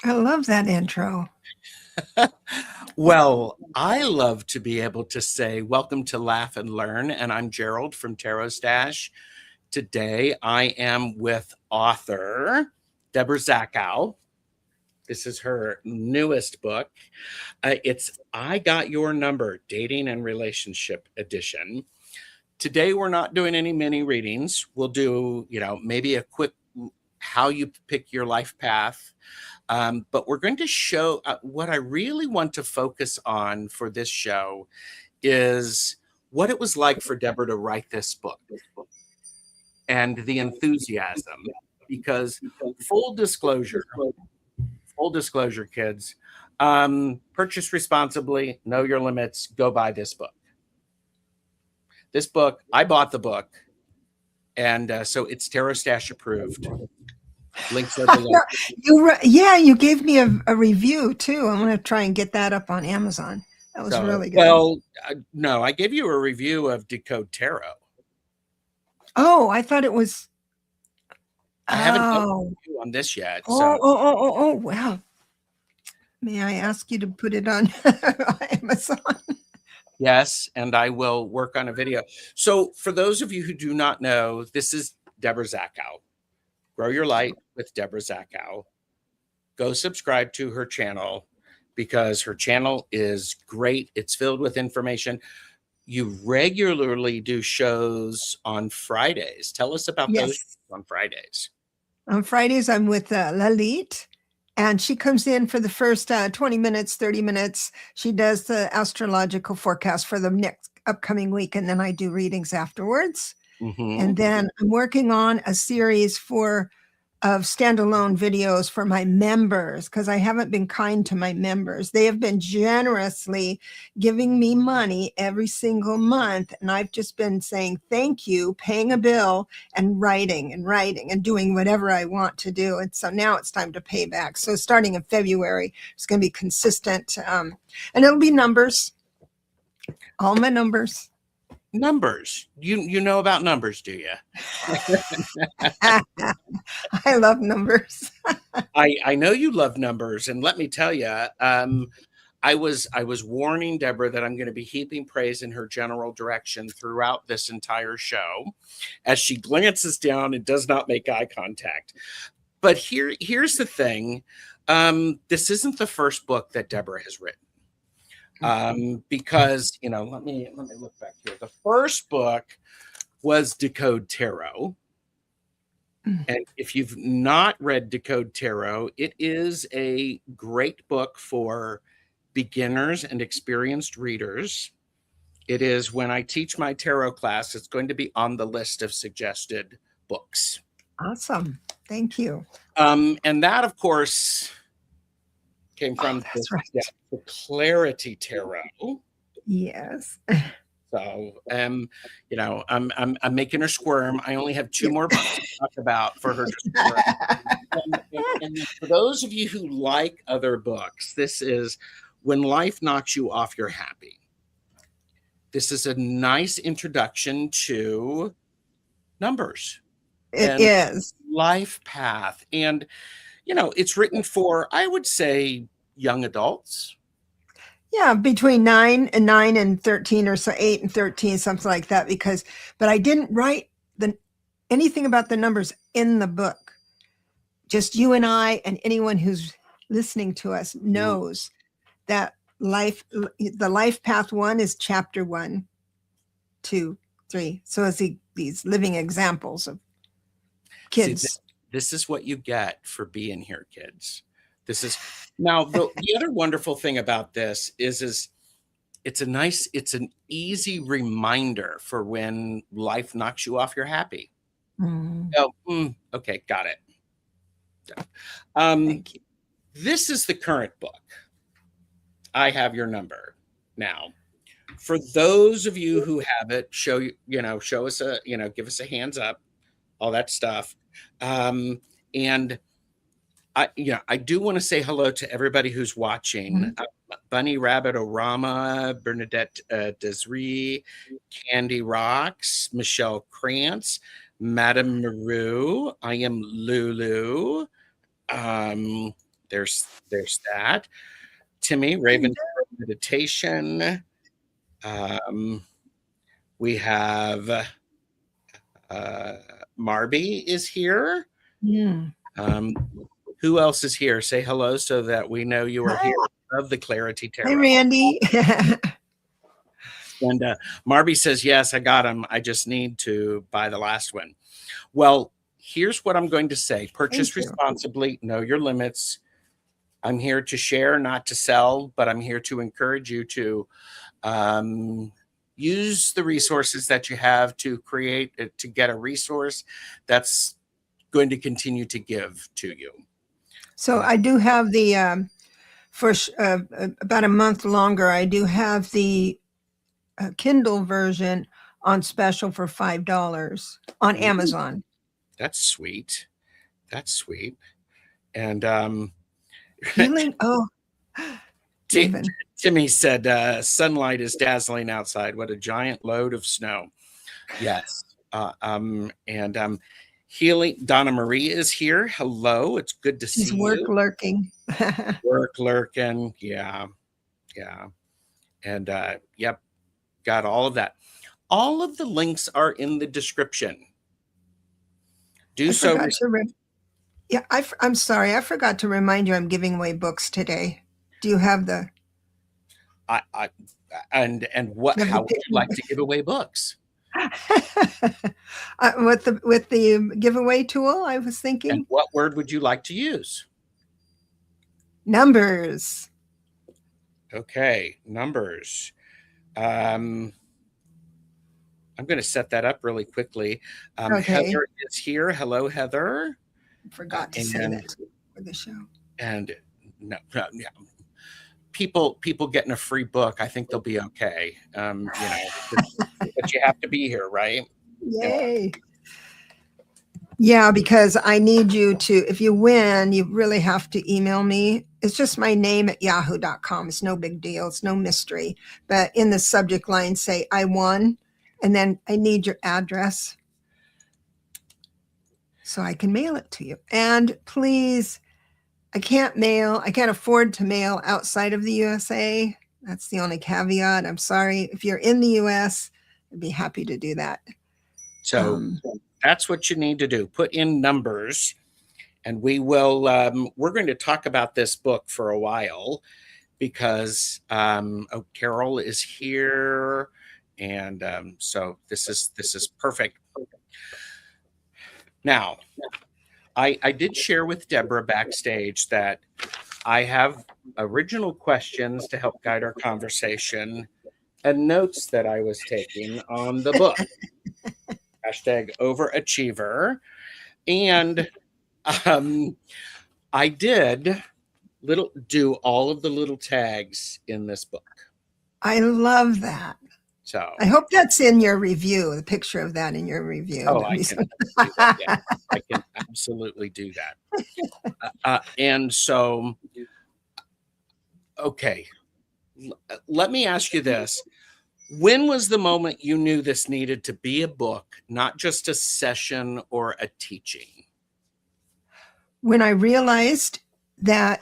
I love that intro. Well, I love to be able to say, welcome to Laugh and Learn. And I'm Gerald from TarotStache. Today, I am with author Debra Zachau. This is her newest book. It's I Got Your Number, Dating and Relationship Edition. Today, we're not doing any mini readings. We'll do, maybe a quick how you pick your life path. But we're going to show what I really want to focus on for this show is what it was like for Debra to write this book and the enthusiasm. Because full disclosure, kids, purchase responsibly, know your limits, go buy this book. This book, I bought the book, and so it's TarotStache approved. Links are below. You gave me a review too. I'm going to try and get that up on Amazon. That was really good. Well, no, I gave you a review of Decode Tarot. Oh, I thought it was. I haven't done a review on this yet. Oh, wow. May I ask you to put it on Amazon? Yes, and I will work on a video. So for those of you who do not know, this is Debra Zachau. Grow Your Light with Debra Zachau. Go subscribe to her channel because her channel is great. It's filled with information. You regularly do shows on Fridays. Tell us about those on Fridays. On Fridays, I'm with Lalit, and she comes in for the first 20 minutes, 30 minutes. She does the astrological forecast for the next upcoming week, and then I do readings afterwards. Mm-hmm. And then I'm working on a series of standalone videos for my members because I haven't been kind to my members. They have been generously giving me money every single month. And I've just been saying thank you, paying a bill and writing and doing whatever I want to do. And so now it's time to pay back. So starting in February, it's going to be consistent. And it'll be numbers, all my numbers. Numbers. You know about numbers, do you? I love numbers. I know you love numbers, and let me tell you, I was warning Debra that I'm going to be heaping praise in her general direction throughout this entire show, as she glances down and does not make eye contact. But here's the thing: this isn't the first book that Debra has written. Because let me look back here. The first book was Decode Tarot. And if you've not read Decode Tarot, it is a great book for beginners and experienced readers. It is, when I teach my tarot class, it's going to be on the list of suggested books. Awesome. Thank you. And that, of course, came from the Clarity Tarot. Yes. So, I'm making her squirm. I only have 2 more books to talk about for her to squirm. and for those of you who like other books, this is When Life Knocks You Off Your Happy. This is a nice introduction to numbers. It is. Life path. And it's written for, I would say, young adults. Yeah, between 9 and 13 or so, 8 and 13, something like that. But I didn't write anything about the numbers in the book. Just you and I and anyone who's listening to us knows that the life path 1 is chapter 1, 2, 3. So it's these living examples of kids. See, this is what you get for being here, kids. This is now the other wonderful thing about this is it's an easy reminder for when life knocks you off your happy. Okay, got it. Thank you. This is the current book. I Have Your Number. Now, for those of you who have it, show us give us a hands up, all that stuff. And I do want to say hello to everybody who's watching. Bunny Rabbit Orama, Bernadette Desree, Candy Rocks, Michelle Krantz, Madame Maru, I Am Lulu, there's that. Timmy, Raven Meditation. We have Marby is here. Who else is here? Say hello so that we know you are here of the Clarity Tarot. Hi, Randy. And Marby says, yes, I got him. I just need to buy the last one. Well, here's what I'm going to say. Purchase responsibly, know your limits. I'm here to share, not to sell, but I'm here to encourage you to use the resources that you have to create, to get a resource that's going to continue to give to you. So I do have the, for about a month longer, I do have the Kindle version on special for $5 on Amazon. That's sweet. That's sweet. And Healing. Oh, Timmy said, sunlight is dazzling outside. What a giant load of snow. Yes. Healing. Donna Marie is here. Hello. It's good to see you. Work lurking. Work lurking. Yeah. Yeah. And yep. Got all of that. All of the links are in the description. Yeah, I'm sorry. I forgot to remind you I'm giving away books today. Do you have the... And what? How would you like to give away books? With the giveaway tool, I was thinking. And what word would you like to use? Numbers. Okay, numbers. I'm going to set that up really quickly. Okay. Heather is here. Hello, Heather. Forgot to say that for the show. And no, people getting a free book, I think they'll be okay. But you have to be here, right? Yay. Yeah, because I need you to, if you win, you really have to email me. It's just my name at yahoo.com. It's no big deal. It's no mystery. But in the subject line, say, I won. And then I need your address so I can mail it to you. And please, I can't afford to mail outside of the USA. That's the only caveat. I'm sorry. If you're in the US, I'd be happy to do that. So that's what you need to do. Put in numbers, and we will, we're going to talk about this book for a while because Carol is here. And so this is perfect. Now, I did share with Debra backstage that I have original questions to help guide our conversation and notes that I was taking on the book. #overachiever. And I did do all of the little tags in this book. I love that. So I hope that's in your review, the picture of that in your review. Oh, I can absolutely do that. And so, okay, let me ask you this. When was the moment you knew this needed to be a book, not just a session or a teaching? When I realized that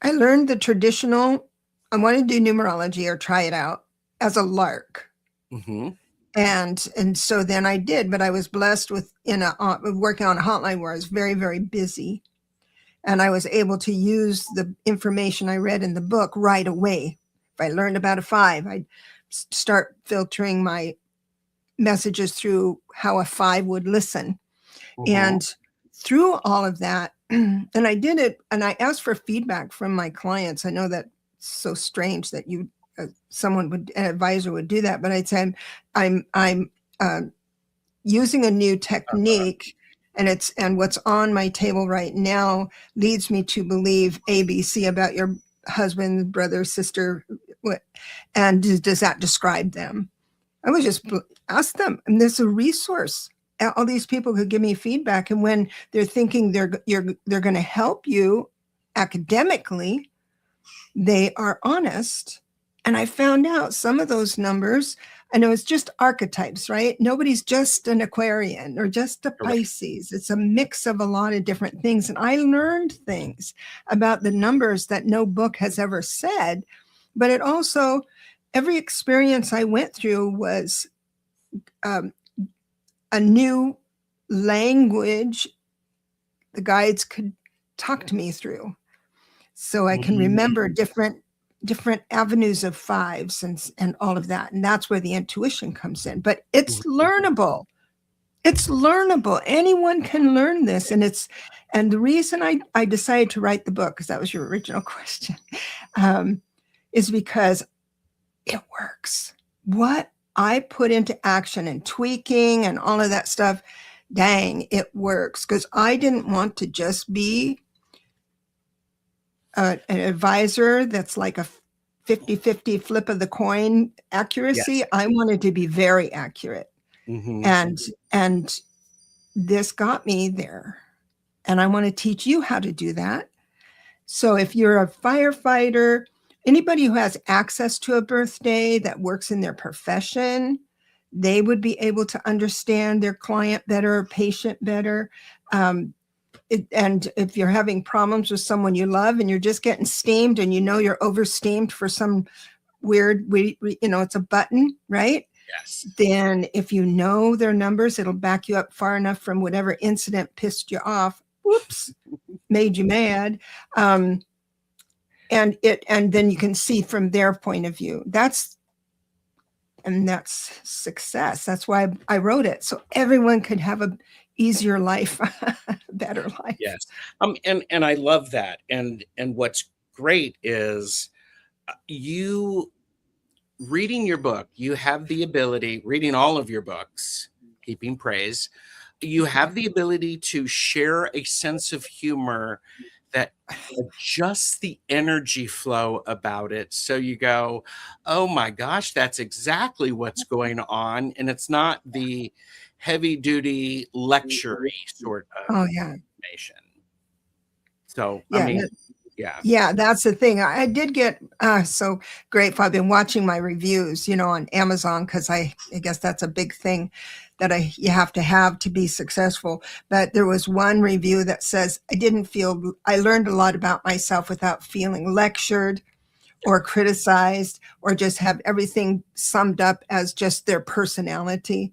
I learned the traditional, I want to do numerology or try it out as a lark. Mm-hmm. And so then I did, but I was blessed with working on a hotline where I was very, very busy. And I was able to use the information I read in the book right away. If I learned about a 5, I'd start filtering my messages through how a 5 would listen. Mm-hmm. And through all of that, and I did it, and I asked for feedback from my clients. I know that's so strange that you, an advisor would do that, but I'd say I'm using a new technique, and what's on my table right now leads me to believe ABC about your husband, brother, sister, and does that describe them? I would just ask them, and there's a resource. All these people could give me feedback, and when they're thinking they're going to help you academically, they are honest And I found out some of those numbers, and it was just archetypes, right? Nobody's just an Aquarian or just a Correct. Pisces. It's a mix of a lot of different things. And I learned things about the numbers that no book has ever said. But it also, every experience I went through was a new language the guides could talk to me through. So I can remember different avenues of fives and all of that. And that's where the intuition comes in. But it's learnable. It's learnable. Anyone can learn this. And the reason I decided to write the book, because that was your original question, is because it works. What I put into action and tweaking and all of that stuff, dang, it works. Because I didn't want to just be an advisor that's like a 50-50 flip of the coin accuracy. Yes. I wanted to be very accurate. And this got me there. And I want to teach you how to do that. So if you're a firefighter, anybody who has access to a birthday that works in their profession, they would be able to understand their client better, patient better. And if you're having problems with someone you love and you're just getting steamed and you know you're oversteamed for some weird, it's a button, right? Yes. Then if you know their numbers, it'll back you up far enough from whatever incident pissed you off. Whoops, made you mad. And then you can see from their point of view. That's success. That's why I wrote it. So everyone could have a easier life, better life. Yes. And I love that. And what's great is you reading your book, you have the ability, reading all of your books, Keeping Praise, you have the ability to share a sense of humor that adjusts the energy flow about it. So you go, oh my gosh, that's exactly what's going on. And it's not the heavy duty lecture sort of information. So, yeah, I mean, yeah. Yeah, that's the thing. I did get so grateful. I've been watching my reviews, on Amazon, because I guess that's a big thing that you have to be successful. But there was one review that says, I learned a lot about myself without feeling lectured or criticized or just have everything summed up as just their personality.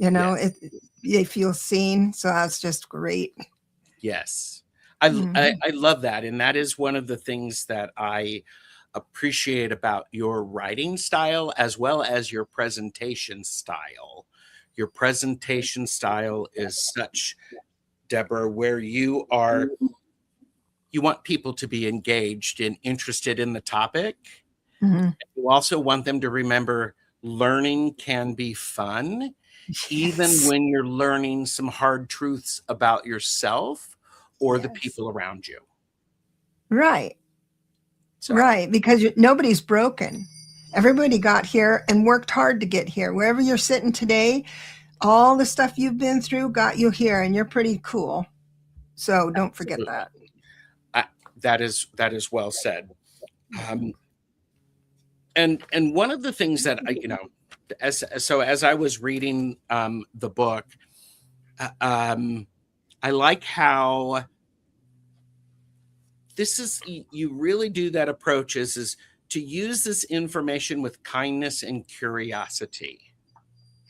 They feel seen. So that's just great. Yes. I love that. And that is one of the things that I appreciate about your writing style as well as your presentation style. Your presentation style is such, Debra, where you want people to be engaged and interested in the topic. You also want them to remember learning can be fun, even when you're learning some hard truths about yourself or the people around you. Right. So. Right. Because nobody's broken. Everybody got here and worked hard to get here. Wherever you're sitting today, all the stuff you've been through got you here, and you're pretty cool. So don't forget that. That is well said. And one of the things that as I was reading the book, I like how you really do that approach is to use this information with kindness and curiosity.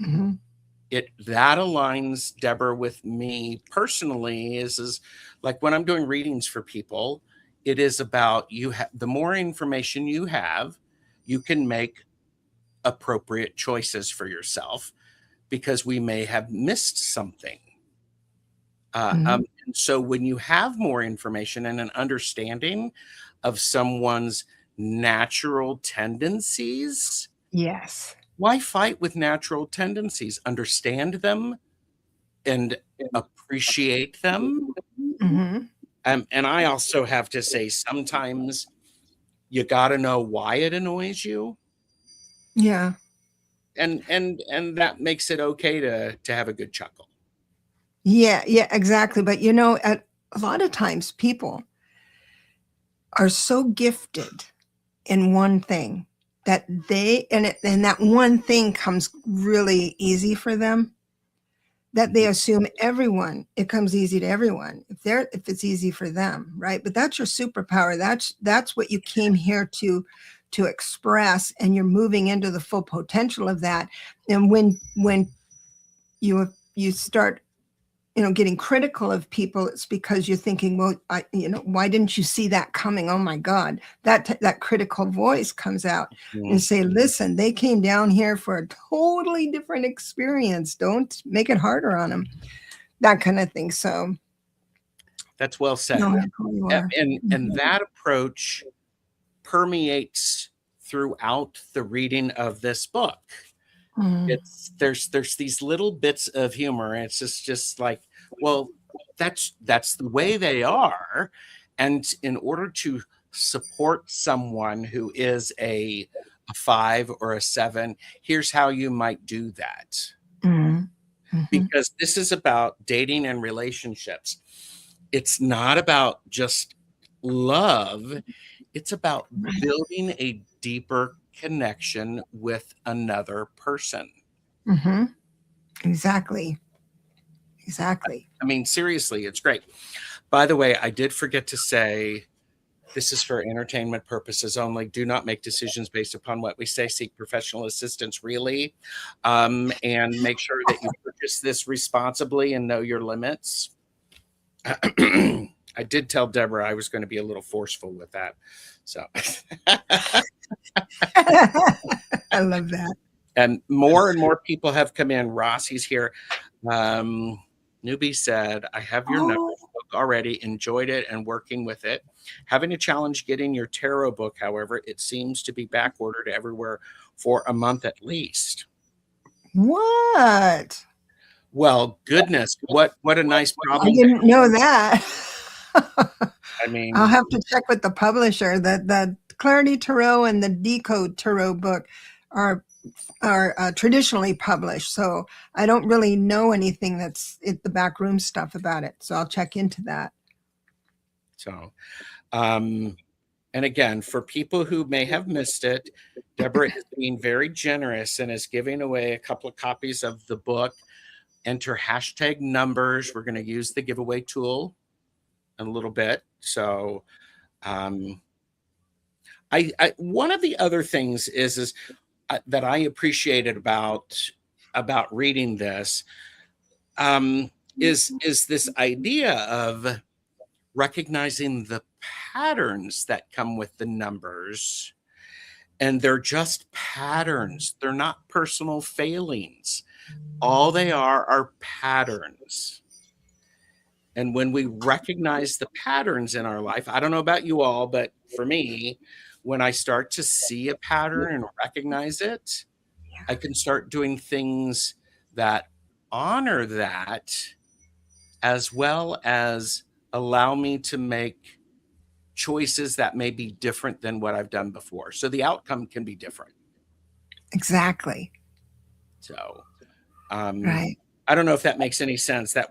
That aligns, Debra, with me personally is like when I'm doing readings for people, it is about the more information you have, you can make appropriate choices for yourself because we may have missed something. And so when you have more information and an understanding of someone's natural tendencies, yes, why fight with natural tendencies? Understand them and appreciate them. And I also have to say, sometimes you got to know why it annoys you. Yeah. And that makes it okay to have a good chuckle. Yeah, exactly. But a lot of times people are so gifted in one thing that and that one thing comes really easy for them, that they assume it comes easy to everyone if it's easy for them, right? But that's your superpower. That's what you came here to express, and you're moving into the full potential of that. And when you start getting critical of people, it's because you're thinking, well, why didn't you see that coming? Oh my God, that critical voice comes out and say, listen, they came down here for a totally different experience. Don't make it harder on them. That kind of thing. So that's well said. And that approach permeates throughout the reading of this book. There's these little bits of humor. It's just like, well, that's the way they are. And in order to support someone who is a 5 or a 7, here's how you might do that. Because this is about dating and relationships. It's not about just love. It's about building a deeper connection with another person. Exactly. I mean, seriously, it's great. By the way, I did forget to say, this is for entertainment purposes only. Do not make decisions based upon what we say. Seek professional assistance, really. And make sure that you purchase this responsibly and know your limits. I did tell Deborah I was going to be a little forceful with that. So I love that. And more people have come in. Rossi's here. Newbie said, I have your numbers book already, enjoyed it and working with it. Having a challenge getting your tarot book, however, it seems to be back ordered everywhere for a month at least. What? Well, goodness, what a nice problem. I didn't know that. I mean, I'll have to check with the publisher. The Clarity Tarot and the Decode Tarot book are traditionally published, so I don't really know anything that's the backroom stuff about it. So I'll check into that. So, and again, for people who may have missed it, Deborah is being very generous and is giving away a couple of copies of the book. Enter hashtag numbers. We're going to use the giveaway tool in a little bit. So, one of the other things is that I appreciated about reading this is this idea of recognizing the patterns that come with the numbers, and they're just patterns. They're not personal failings. All they are patterns. And when we recognize the patterns in our life, I don't know about you all, but for me, when I start to see a pattern and recognize it, I can start doing things that honor that, as well as allow me to make choices that may be different than what I've done before. So the outcome can be different. Exactly. So, right. I don't know if that makes any sense. That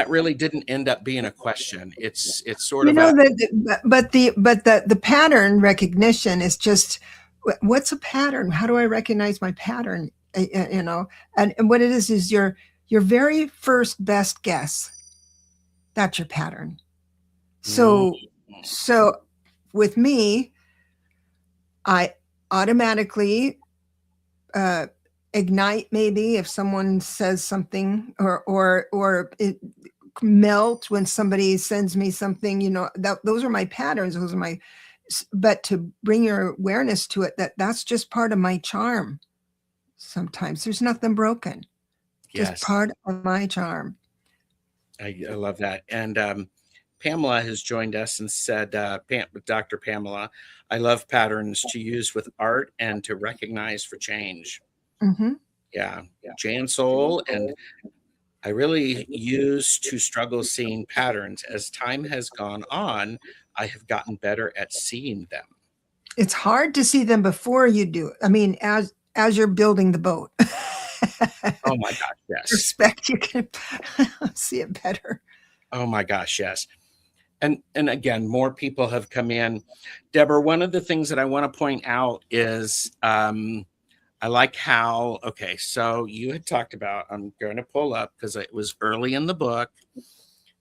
really didn't end up being a question. It's sort of the pattern recognition is just, what's a pattern? How do I recognize my pattern? And what it is your very first best guess. That's your pattern. So with me, I automatically ignite, maybe if someone says something, or it melt when somebody sends me something, those are my patterns. But to bring your awareness to it, that's just part of my charm. Sometimes there's nothing broken. Yes. Just part of my charm. I love that. And Pamela has joined us and said, Dr. Pamela, I love patterns to use with art and to recognize for change. Yeah. Jan Soul, and I really used to struggle seeing patterns. As time has gone on, I have gotten better at seeing them. It's hard to see them before you do it. I mean, as you're building the boat. Oh my gosh, yes. Respect, you can see it better. Oh my gosh, yes. And again, more people have come in. Deborah, one of the things that I want to point out is I like how, okay, so you had talked about, I'm going to pull up because it was early in the book.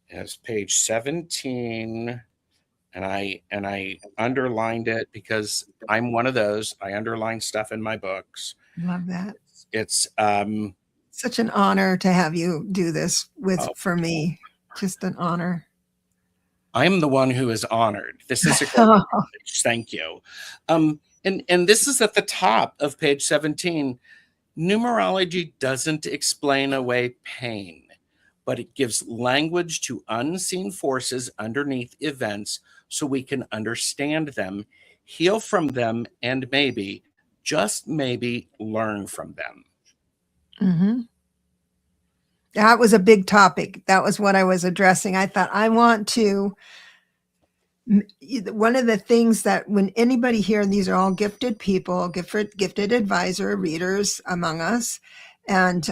It's page 17. And I underlined it because I'm one of those. I underline stuff in my books. Love that. It's such an honor to have you do this for oh, me. Just an honor. I'm the one who is honored. This is a great message. Thank you. And this is at the top of page 17. Numerology doesn't explain away pain, but it gives language to unseen forces underneath events so we can understand them, heal from them, and maybe, just maybe, learn from them. Mm-hmm. That was a big topic. That was what I was addressing. I thought I want to, one of the things that when anybody here, and these are all gifted people, gifted advisor, readers among us, and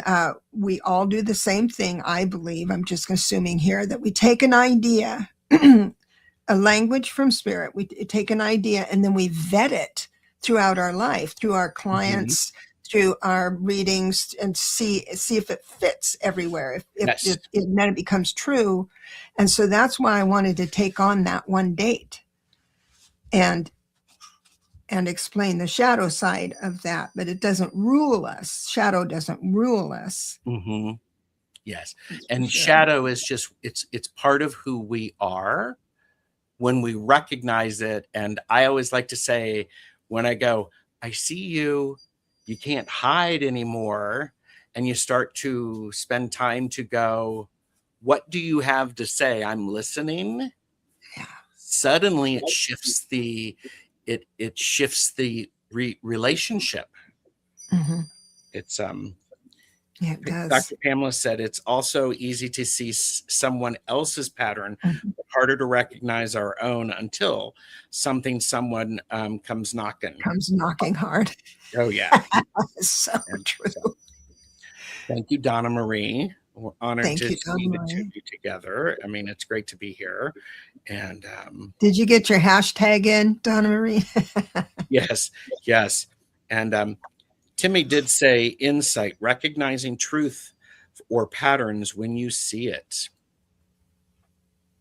we all do the same thing, I believe. I'm just assuming here that we take an idea, a language from spirit, we take an idea and then we vet it throughout our life, through our clients, through our readings, and see if it fits everywhere, if then it becomes true. And so that's why I wanted to take on that one date and explain the shadow side of that. But it doesn't rule us. Shadow doesn't rule us. Mm-hmm. Yes. And shadow is just, it's part of who we are when we recognize it. And I always like to say, when I go, I see you, you can't hide anymore. And you start to spend time to go, what do you have to say? I'm listening. Yeah. Suddenly it shifts the, it shifts the relationship. Mm-hmm. It's, yeah, it does. Dr. Pamela said it's also easy to see someone else's pattern, but harder to recognize our own until someone comes knocking. Comes knocking hard. Oh, yeah. So true. So, thank you, Donna Marie. We're honored to see the two of you together. I mean, it's great to be here. And did you get your hashtag in, Donna Marie? Yes, yes. And Timmy did say insight, recognizing truth or patterns when you see it.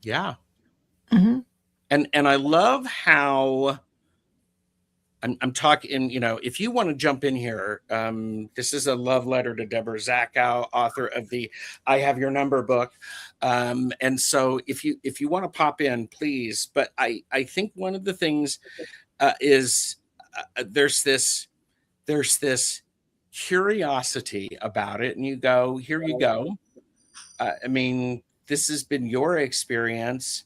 Yeah. Mm-hmm. And I love how I'm talking, you know, if you want to jump in here, this is a love letter to Debra Zachau, author of the I Have Your Number book. And so if you want to pop in, please. But I think one of the things is there's this curiosity about it. And you go, here you go. I mean, this has been your experience.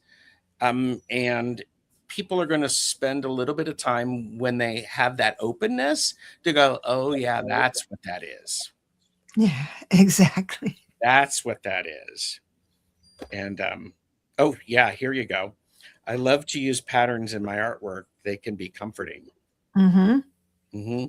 And people are going to spend a little bit of time when they have that openness to go, oh, yeah, that's what that is. Yeah, exactly. That's what that is. And, oh, yeah, here you go. I love to use patterns in my artwork. They can be comforting. Mm-hmm. Mm-hmm.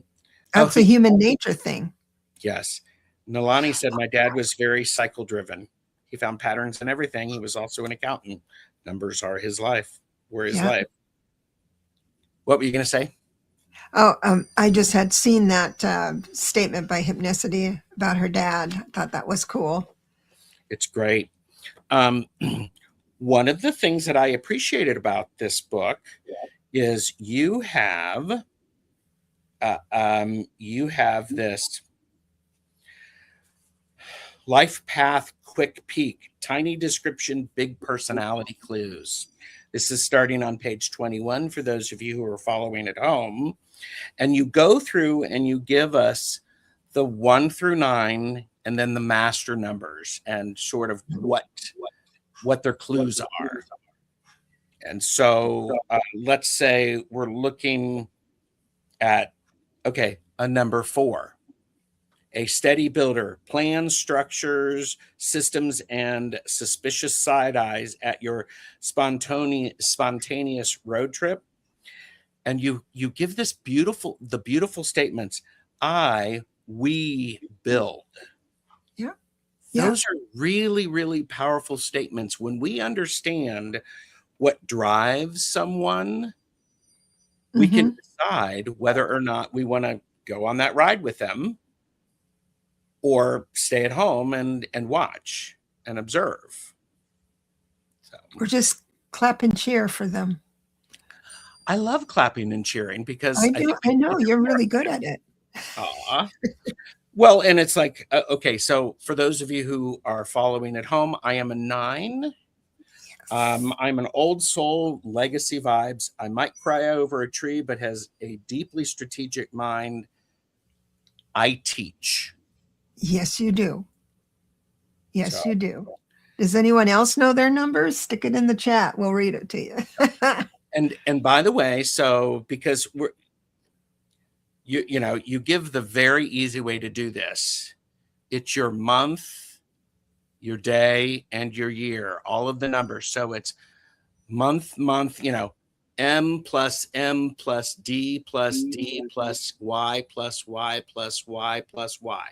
That's a human nature thing. Yes. Nalani said my dad was very cycle driven. He found patterns in everything. He was also an accountant. Numbers are his life. Were his life. What were you going to say? Oh, I just had seen that statement by Hypnicity about her dad. I thought that was cool. It's great. One of the things that I appreciated about this book is you have this life path, quick peek, tiny description, big personality clues. This is starting on page 21 for those of you who are following at home. And you go through and you give us the 1 through 9 and then the master numbers and sort of what their clues are. And so let's say we're looking at, okay, a number 4. A steady builder, plans, structures, systems, and suspicious side eyes at your spontaneous road trip. And you give this beautiful statements. We build. Yeah. Those are really, really powerful statements. When we understand what drives someone, we can decide whether or not we want to go on that ride with them or stay at home and watch and observe. So Or just clap and cheer for them. I love clapping and cheering because I do. I know you're really good at it. Aw. Well, and it's like, okay, so for those of you who are following at home, I am a 9. I'm an old soul, legacy vibes. I might cry over a tree, but has a deeply strategic mind. I teach. Yes, you do. Yes, So, you do. Does anyone else know their numbers? Stick it in the chat. We'll read it to you. and by the way, so because you give the very easy way to do this. It's your month, your day, and your year, all of the numbers. So it's month, M plus M plus D plus D plus Y plus Y plus Y plus Y.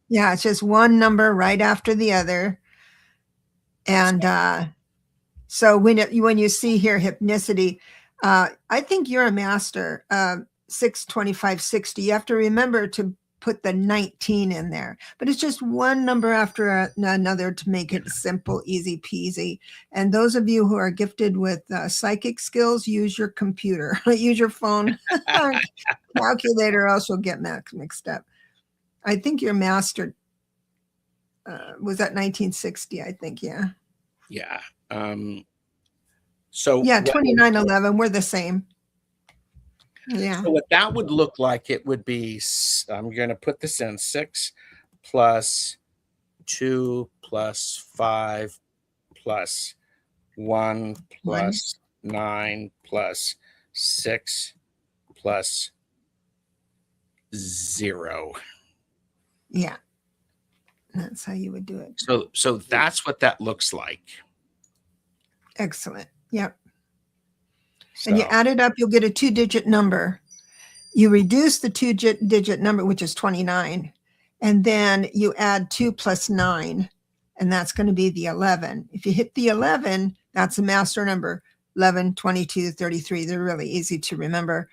Yeah, it's just one number right after the other. And so when you see here hypnicity, I think you're a master. 62560. You have to remember to put the 19 in there, but it's just one number after another to make it simple, easy peasy. And those of you who are gifted with psychic skills, use your computer, use your phone calculator, or else you'll get mixed up. I think you're mastered. Was that 1960? I think, yeah. Yeah. So yeah, 2911. We're the same. Yeah. So what that would look like, it would be, I'm going to put this in 6 plus 2 plus 5 plus 1 plus 9 plus 6 plus 0. Yeah. That's how you would do it. So that's what that looks like. Excellent. Yep. So, and you add it up, you'll get a 2-digit number. You reduce the 2-digit number, which is 29, and then you add 2 plus 9, and that's going to be the 11. If you hit the 11, that's a master number. 11, 22, 33. They're really easy to remember.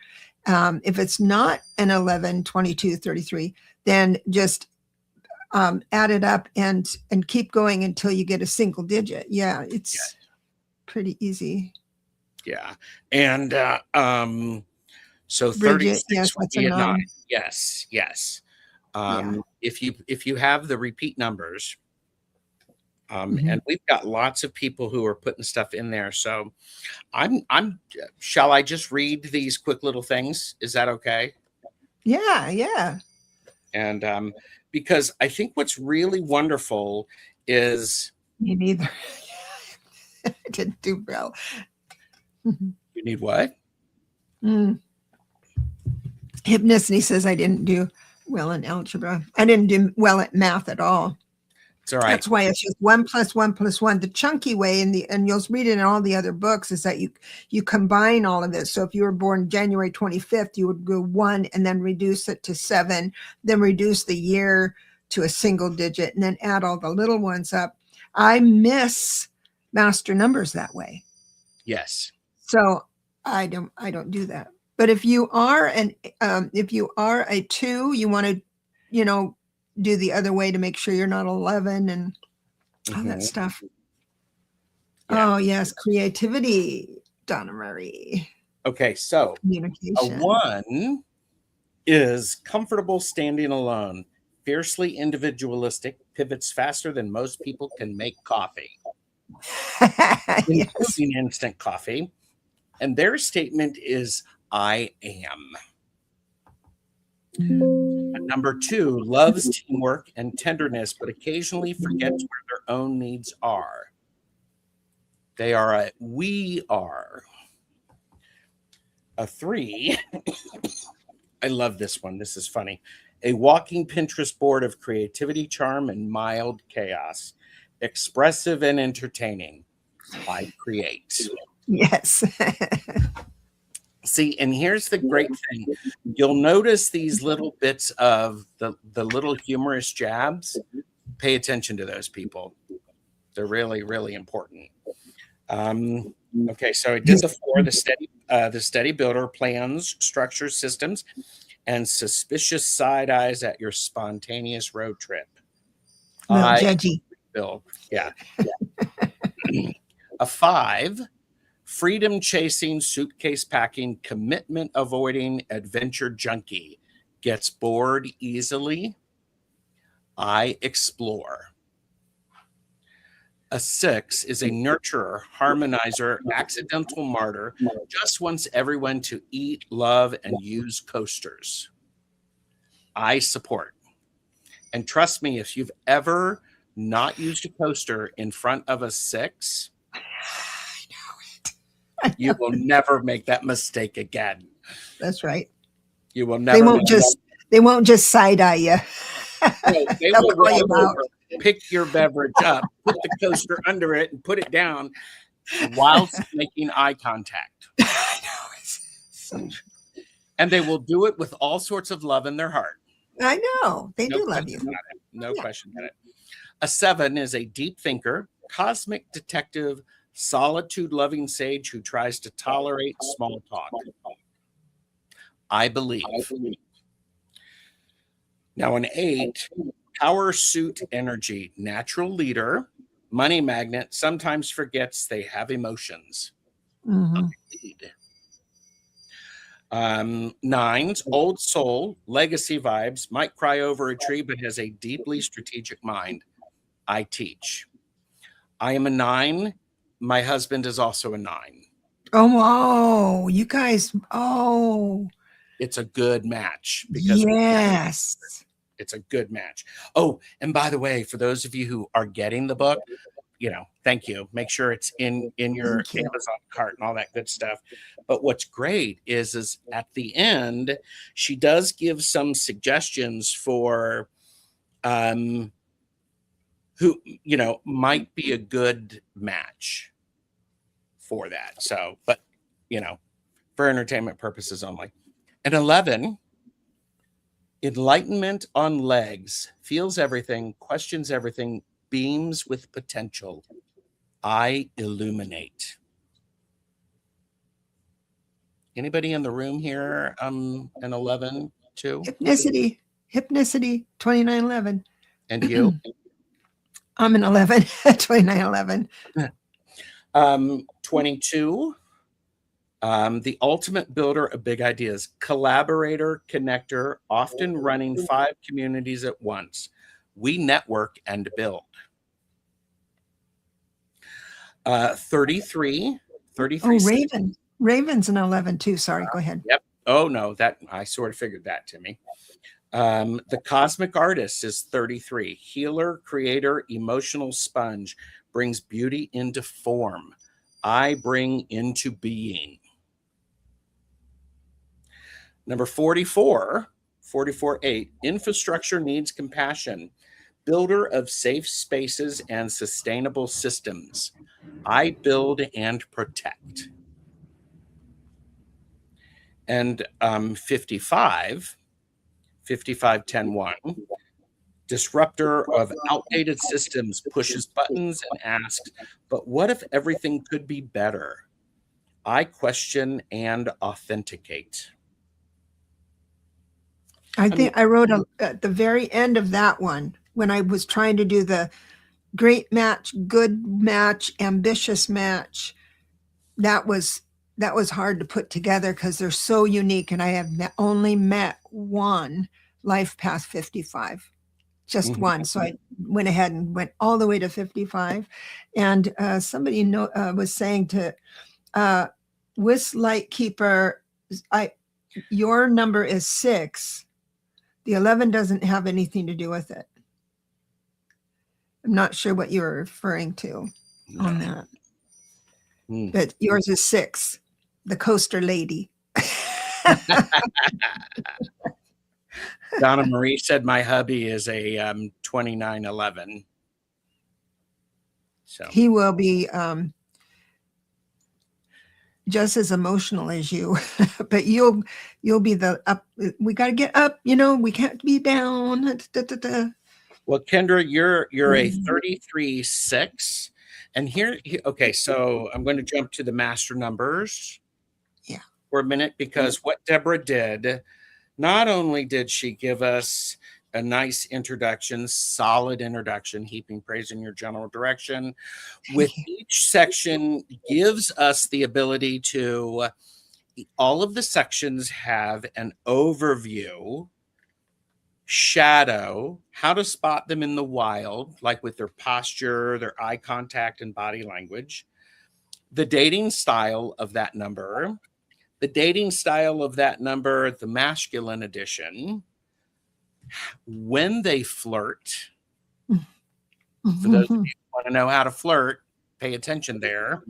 If it's not an 11, 22, 33, then just add it up and keep going until you get a single digit. Yeah, it's pretty easy. Yeah. And so Bridget, 36 yes, would that's be a 9. Yes. Yeah. If you have the repeat numbers, Mhm. and we've got lots of people who are putting stuff in there. So shall I just read these quick little things? Is that okay? Yeah, yeah. And because I think what's really wonderful is Me neither. I didn't do well. you need what? Hypnicity says I didn't do well in algebra. I didn't do well at math at all. It's all right. That's why it's just 1 plus 1 plus 1. The chunky way, and you'll read it in all the other books, is that you combine all of it. So if you were born January 25th, you would go 1 and then reduce it to 7, then reduce the year to a single digit, and then add all the little ones up. I miss master numbers that way. Yes. So I don't do that. But if you are a 2, you want to, do the other way to make sure you're not 11 and all that stuff. Yeah. Oh yes, creativity, Donna Marie. Okay, so communication. A 1 is comfortable standing alone, fiercely individualistic, pivots faster than most people can make coffee, including instant coffee. And their statement is, I am. Number 2, loves teamwork and tenderness, but occasionally forgets where their own needs are. They are a we are. A 3, I love this one. This is funny. A walking Pinterest board of creativity, charm, and mild chaos. Expressive and entertaining. I create. Yes. See, and here's the great thing. You'll notice these little bits of the little humorous jabs. Pay attention to those people. They're really, really important. Okay, so I did the 4, the steady builder, plans, structures, systems, and suspicious side eyes at your spontaneous road trip. Little I judgy. build, yeah. A 5, freedom chasing, suitcase packing, commitment avoiding, adventure junkie, gets bored easily. I explore. A 6 is a nurturer, harmonizer, accidental martyr, just wants everyone to eat, love, and use coasters. I support. And trust me, if you've ever not used a coaster in front of a 6, you will never make that mistake again. That's right. You will never. They won't just side eye you. No, they They'll will call you roll out. over, pick your beverage up, put the coaster under it, and put it down whilst making eye contact. I know. It's so true. And they will do it with all sorts of love in their heart. I know. They No do love you. question about it. No question about it. A 7 is a deep thinker, cosmic detective, solitude-loving sage who tries to tolerate small talk. I believe. Now, an 8, power suit energy, natural leader, money magnet, sometimes forgets they have emotions. Mhm. 9's old soul, legacy vibes, might cry over a tree, but has a deeply strategic mind. I teach. I am a 9. My husband is also a 9. Oh, you guys. Oh, It's a good match because yes. it's a good match. Oh, and by the way, for those of you who are getting the book, thank you. Make sure it's in your Thank you. Amazon cart and all that good stuff. But what's great is at the end, she does give some suggestions for who might be a good match for that. So, but for entertainment purposes only. And 11, enlightenment on legs, feels everything, questions everything, beams with potential. I illuminate. Anybody in the room here? An 11 too. Hypnicity 2911. And you? I'm an 11. 2911. 22. The ultimate builder of big ideas, collaborator, connector, often running 5 communities at once. We network and build. 33. Oh, Raven's an 11 too. Sorry, go ahead. Yep. Oh no, that I sort of figured that, Timmy. The cosmic artist is 33. Healer, creator, emotional sponge, brings beauty into form. I bring into being. Number 44, 8, infrastructure needs compassion. Builder of safe spaces and sustainable systems. I build and protect. And 55, 10 1, disruptor of outdated systems, pushes buttons and asks, but what if everything could be better? I question and authenticate. I think I wrote at the very end of that one, when I was trying to do the great match, good match, ambitious match, that was hard to put together because they're so unique. And I have only met one life path 55, just one. So I went ahead and went all the way to 55. And somebody was saying to with Lightkeeper, your number is 6. The 11 doesn't have anything to do with it. I'm not sure what you're referring to on that. But yours is 6, the coaster lady. Donna Marie said my hubby is a 2911. So he will be just as emotional as you, but you'll be the up. We got to get up, we can't be down. Well, Kendra, you're a 33-6. And okay, so I'm going to jump to the master numbers for a minute, because what Debra did, not only did she give us a nice introduction, solid introduction, heaping praise in your general direction, with each section gives us the ability to, all of the sections have an overview, shadow, how to spot them in the wild, like with their posture, their eye contact, and body language, the dating style of that number, the masculine edition, when they flirt. For those of you who want to know how to flirt, pay attention there.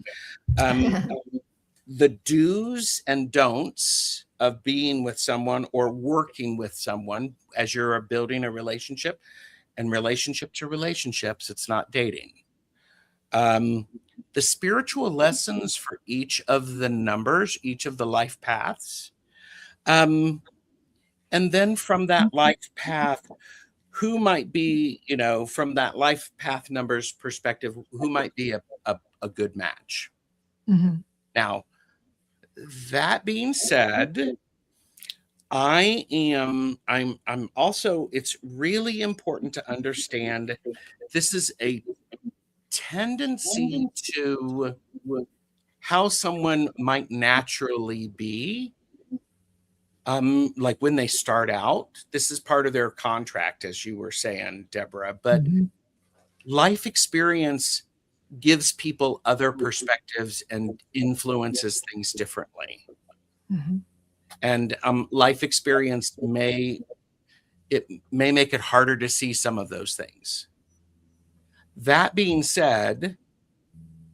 The do's and don'ts of being with someone or working with someone as you're building a relationship, and relationship to relationships, it's not dating. The spiritual lessons for each of the numbers, each of the life paths. And then from that life path, who might be, from that life path numbers perspective, who might be a good match. Now, that being said, I'm also, it's really important to understand this is a tendency to how someone might naturally be. Like when they start out, this is part of their contract, as you were saying, Debra, but life experience gives people other perspectives and influences things differently. And life experience may make it harder to see some of those things. That being said,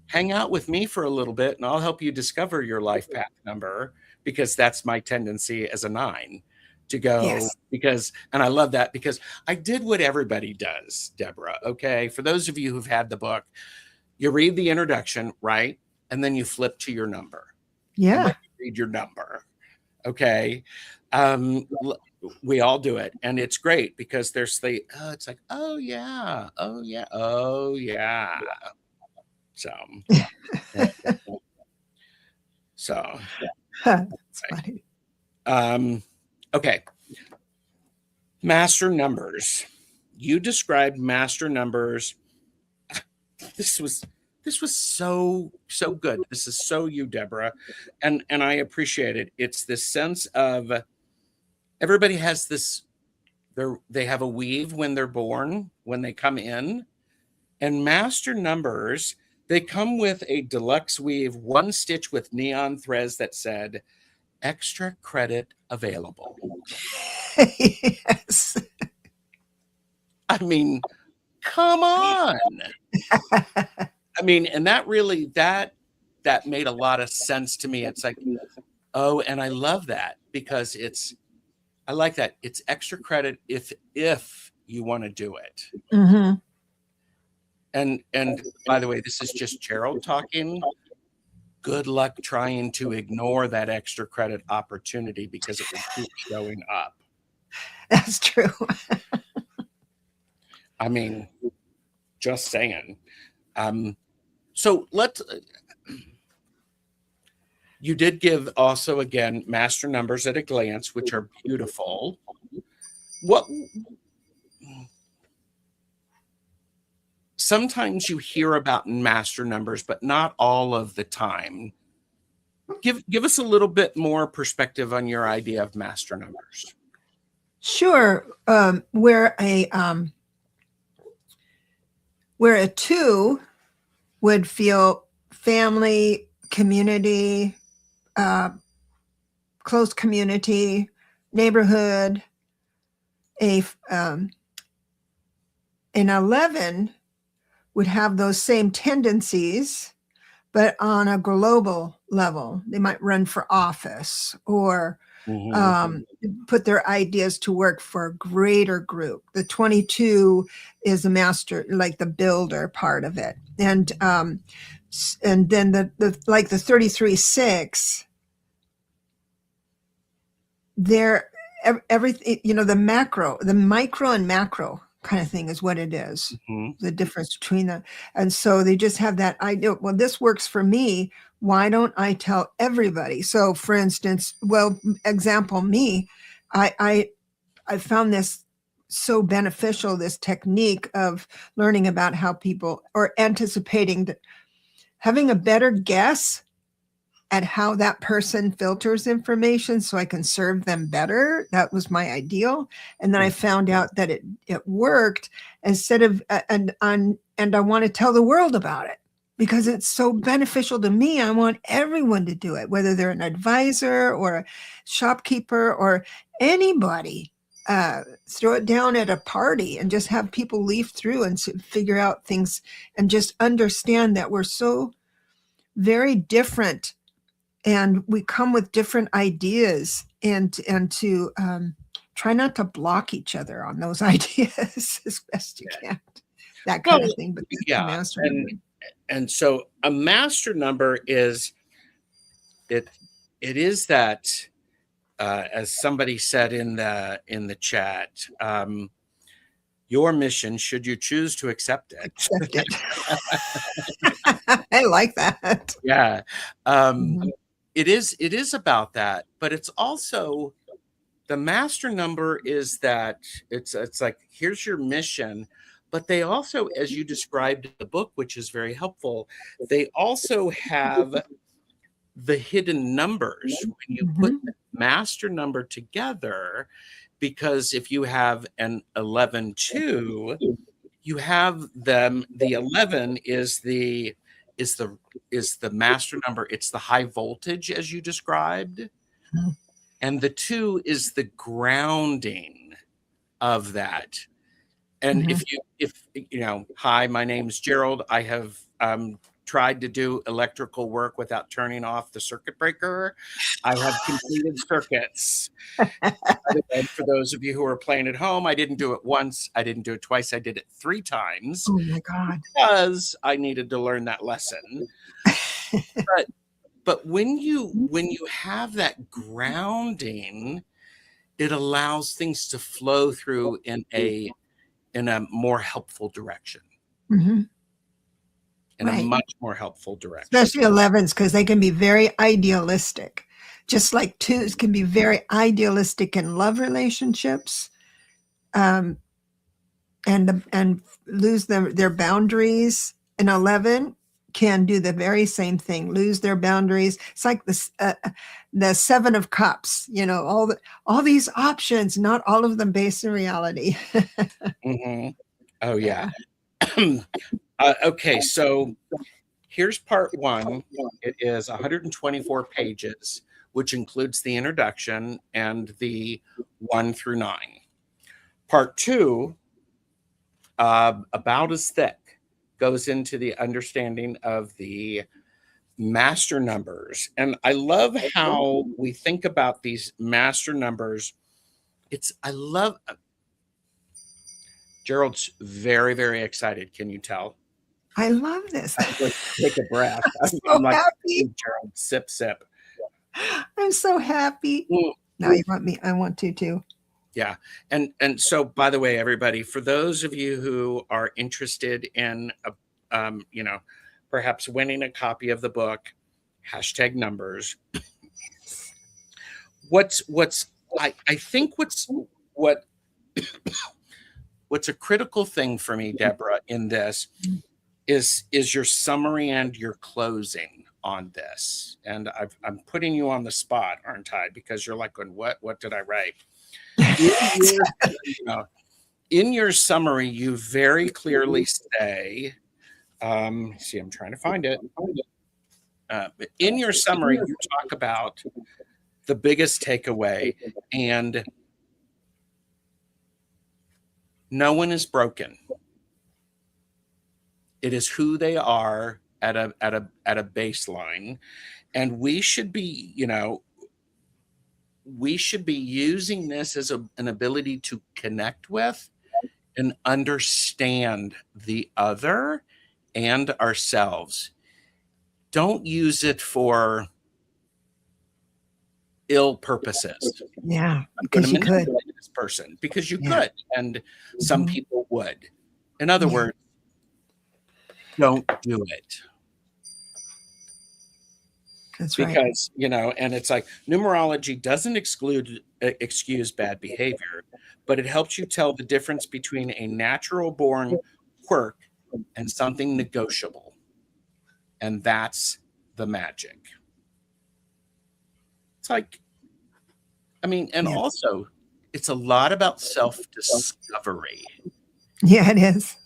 hang out with me for a little bit and I'll help you discover your life path number, because that's my tendency as a 9 to go. Because, and I love that, because I did what everybody does, Debra. Okay. For those of you who've had the book, you read the introduction, right? And then you flip to your number. And then you read your number. Okay. We all do it. And it's great because there's it's like, oh yeah. So That's funny. Okay. Master numbers. You described master numbers. This was so good. This is so you, Debra. And I appreciate it. It's this sense of everybody has this, they have a weave when they're born, when they come in. And master numbers, they come with a deluxe weave, 1 stitch with neon threads that said, extra credit available. Yes. I mean, come on. I mean, and that really, that made a lot of sense to me. It's like, oh, and I love that because I like that. It's extra credit if you want to do it. And by the way, this is just Gerald talking. Good luck trying to ignore that extra credit opportunity because it will keep showing up. That's true. I mean, just saying. So you did give also, again, master numbers at a glance, which are beautiful. Sometimes you hear about master numbers, but not all of the time. Give us a little bit more perspective on your idea of master numbers. Sure. Where a 2 would feel family, community, close community, neighborhood. An 11 would have those same tendencies, but on a global level. They might run for office or put their ideas to work for a greater group. The 22 is a master, like the builder part of it. And then the 33-6, they're everything, the micro and macro kind of thing is what it is. Mhm. The difference between them. And so they just have that idea. Well, this works for me. Why don't I tell everybody? So for instance, well, example, me, I found this so beneficial, this technique of learning about how people or anticipating that having a better guess at how that person filters information so I can serve them better. That was my ideal. And then I found out that it worked instead of, and I want to tell the world about it because it's so beneficial to me. I want everyone to do it, whether they're an advisor or a shopkeeper or anybody. Throw it down at a party and just have people leaf through and figure out things and just understand that we're so very different and we come with different ideas and to try not to block each other on those ideas as best you can, that kind of thing. But yeah, master and so a master number is it is that as somebody said in the chat, your mission, should you choose to accept it. Accept it. I like that. Yeah. It is about that, but it's also the master number is that it's like, here's your mission, but they also, as you described in the book, which is very helpful, they also have the hidden numbers when you put the master number together, because if you have an 11-2, you have them, the 11 is the master number, it's the high voltage as you described, and the 2 is the grounding of that. And if you know, hi, my name's Gerald. I have tried to do electrical work without turning off the circuit breaker. I have completed circuits. And for those of you who are playing at home, I didn't do it once. I didn't do it twice. I did it 3 times. Oh my God. Because I needed to learn that lesson. But when you have that grounding, it allows things to flow through in a more helpful direction. In a much more helpful direction. Especially 11s, because they can be very idealistic. Just like 2s can be very idealistic in love relationships, and lose their boundaries. And 11 can do the very same thing, lose their boundaries. It's like the 7 of Cups, you know, all these options, not all of them based in reality. Oh yeah. Okay, so here's part 1. It is 124 pages, which includes the introduction and the 1 through 9. Part 2, about as thick, goes into the understanding of the master numbers. And I love how we think about these master numbers. Gerald's very, very excited. Can you tell? I love this. Take a breath. I'm like, happy. Gerald, sip, sip. I'm so happy. Now you want me. I want to too. Yeah. And so, by the way, everybody, for those of you who are interested in, you know, perhaps winning a copy of the book, #numbers. I think what's a critical thing for me, Debra, in this is your summary and your closing on this. And I'm putting you on the spot, aren't I? Because you're like, what did I write? In your summary, you very clearly say, see, I'm trying to find it. In your summary, you talk about the biggest takeaway, and no one is broken. It is who they are at a baseline, and we should be, you know, using this as an ability to connect with and understand the other and ourselves. Don't use it for ill purposes. Yeah, I'm going because to you could. manipulate this person because you Yeah. could, and some Mhm. people would. In other Yeah. words, don't do it. That's right. Because, and it's like numerology doesn't excuse bad behavior, but it helps you tell the difference between a natural born quirk and something negotiable. And that's the magic. It's like, and Yeah. also it's a lot about self-discovery. Yeah, it is.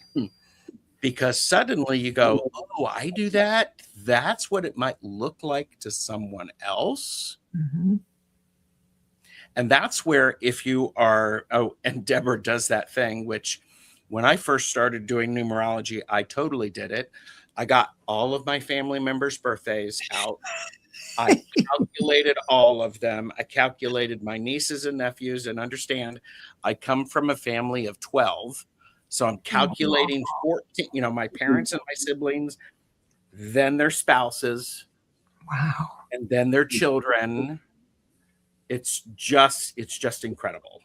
Because suddenly you go, oh, I do that. That's what it might look like to someone else. Mhm. And that's where if you are, and Deborah does that thing, which when I first started doing numerology, I totally did it. I got all of my family members' birthdays out. I calculated all of them. I calculated my nieces and nephews, and understand I come from a family of 12. So I'm calculating 14, my parents and my siblings, then their spouses, Wow. and then their children. It's just incredible.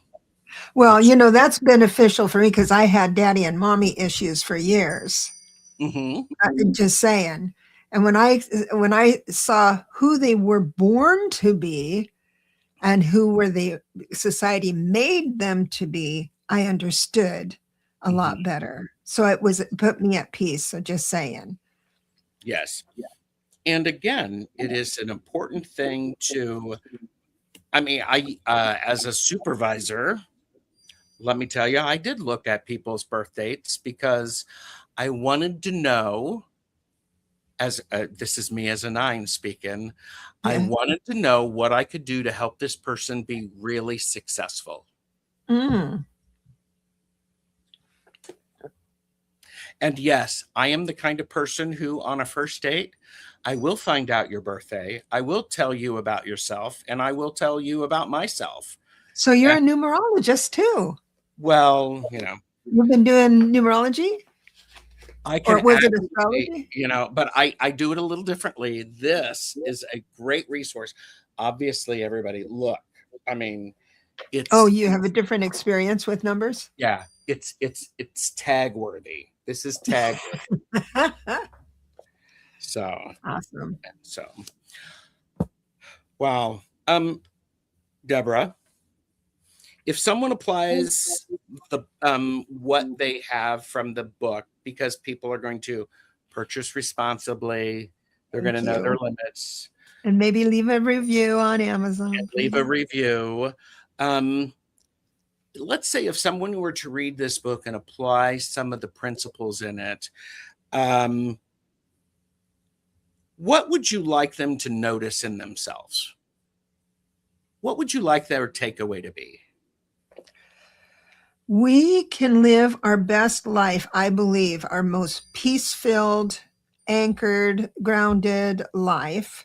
Well, that's beneficial for me because I had daddy and mommy issues for years. Mm-hmm. Just saying. And when I saw who they were born to be and who were the society made them to be, I understood a lot Mm-hmm. better. So it put me at peace. So just saying. Yes. And again, it is an important thing to, as a supervisor, let me tell you, I did look at people's birth dates because I wanted to know, this is me as a 9 speaking, I Yeah. wanted to know what I could do to help this person be really successful. Mm. And yes, I am the kind of person who, on a first date, I will find out your birthday. I will tell you about yourself, and I will tell you about myself. So you're And, a numerologist too. well, You've been doing numerology, I or can was it actually, astrology? but I do it a little differently. This is a great resource. Obviously, everybody, look. I mean, Oh, it's you have a different experience with numbers? yeah, it's tag worthy. This is tag worthy. So Awesome. so wow. Deborah, if someone applies the what they have from the book, because people are going to purchase responsibly, they're going to Thank know their you. limits, And maybe leave a review on and Amazon, leave a please. review. Let's say if someone were to read this book and apply some of the principles in it, um, what would you like them to notice in themselves? What would you like their takeaway to be? We can live our best life, I believe, our most peace-filled, anchored, grounded life